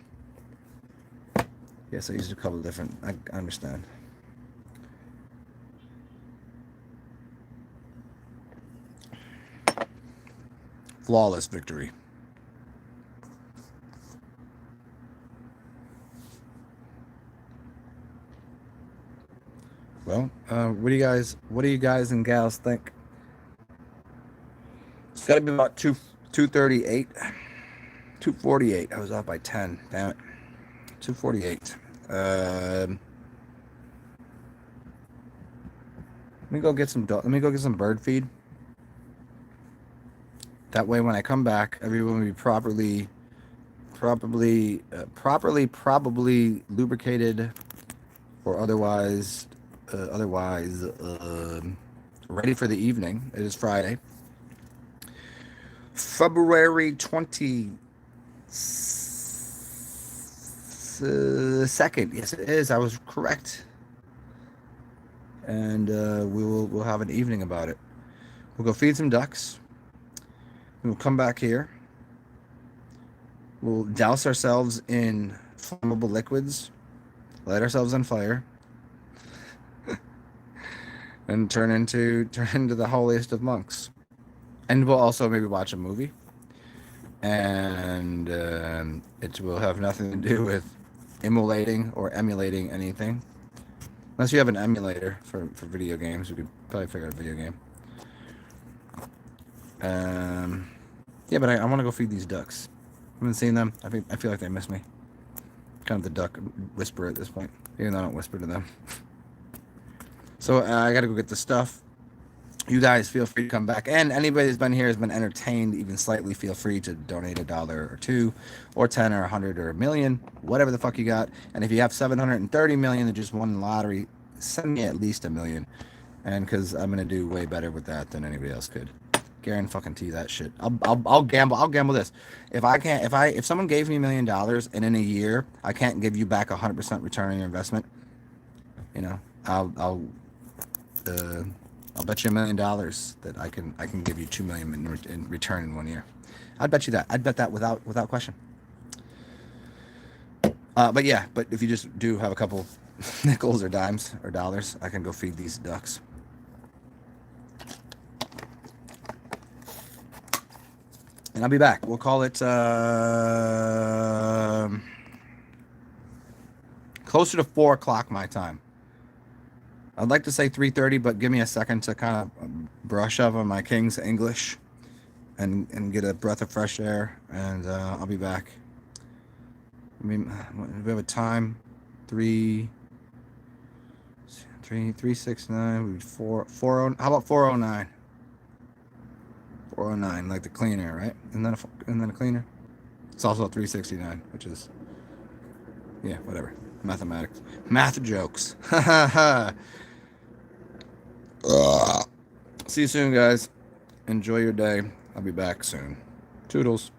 Yes, I used a couple of different. I understand. Flawless victory. Well, what do you guys and gals think? It's got to be about 2:38, 2:48. I was off by 10. Damn it. 2:48. Let me go get some bird feed. That way, when I come back, everyone will be properly lubricated, or otherwise ready for the evening. It is Friday. February 22nd. Yes, it is. I was correct. And we'll have an evening about it. We'll go feed some ducks. We'll come back here. We'll douse ourselves in flammable liquids, light ourselves on fire, and turn into the holiest of monks. And we'll also maybe watch a movie. And it will have nothing to do with emulating or emulating anything. Unless you have an emulator for video games, we could probably figure out a video game. Yeah, but I want to go feed these ducks. I haven't seen them. I feel like they miss me. Kind of the duck whisperer at this point, even though I don't whisper to them. So I got to go get the stuff. You guys feel free to come back. And anybody that's been here has been entertained even slightly, feel free to donate $1 or $2 or 10 or 100 or a million, whatever the fuck you got. And if you have 730 million that just won the lottery, send me at least $1 million. And because I'm gonna do way better with that than anybody else could. Guarantee that shit. I'll gamble. I'll gamble this. If someone gave me $1 million and in a year I can't give you back 100% return on your investment, you know, I'll bet you $1 million that I can give you 2 million in return in 1 year. I'd bet you that. I'd bet that without question. But yeah, but if you just do have a couple nickels or dimes or dollars, I can go feed these ducks. And I'll be back. We'll call it closer to 4 o'clock my time. I'd like to say 3:30, but give me a second to kind of brush up on my King's English and get a breath of fresh air, and I'll be back. I mean, we have a time, 369, 4, how about 409? 409, like the cleaner, right? And then a cleaner. It's also 369, which is, yeah, whatever. Mathematics. Math jokes. See you soon, guys. Enjoy your day. I'll be back soon. Toodles.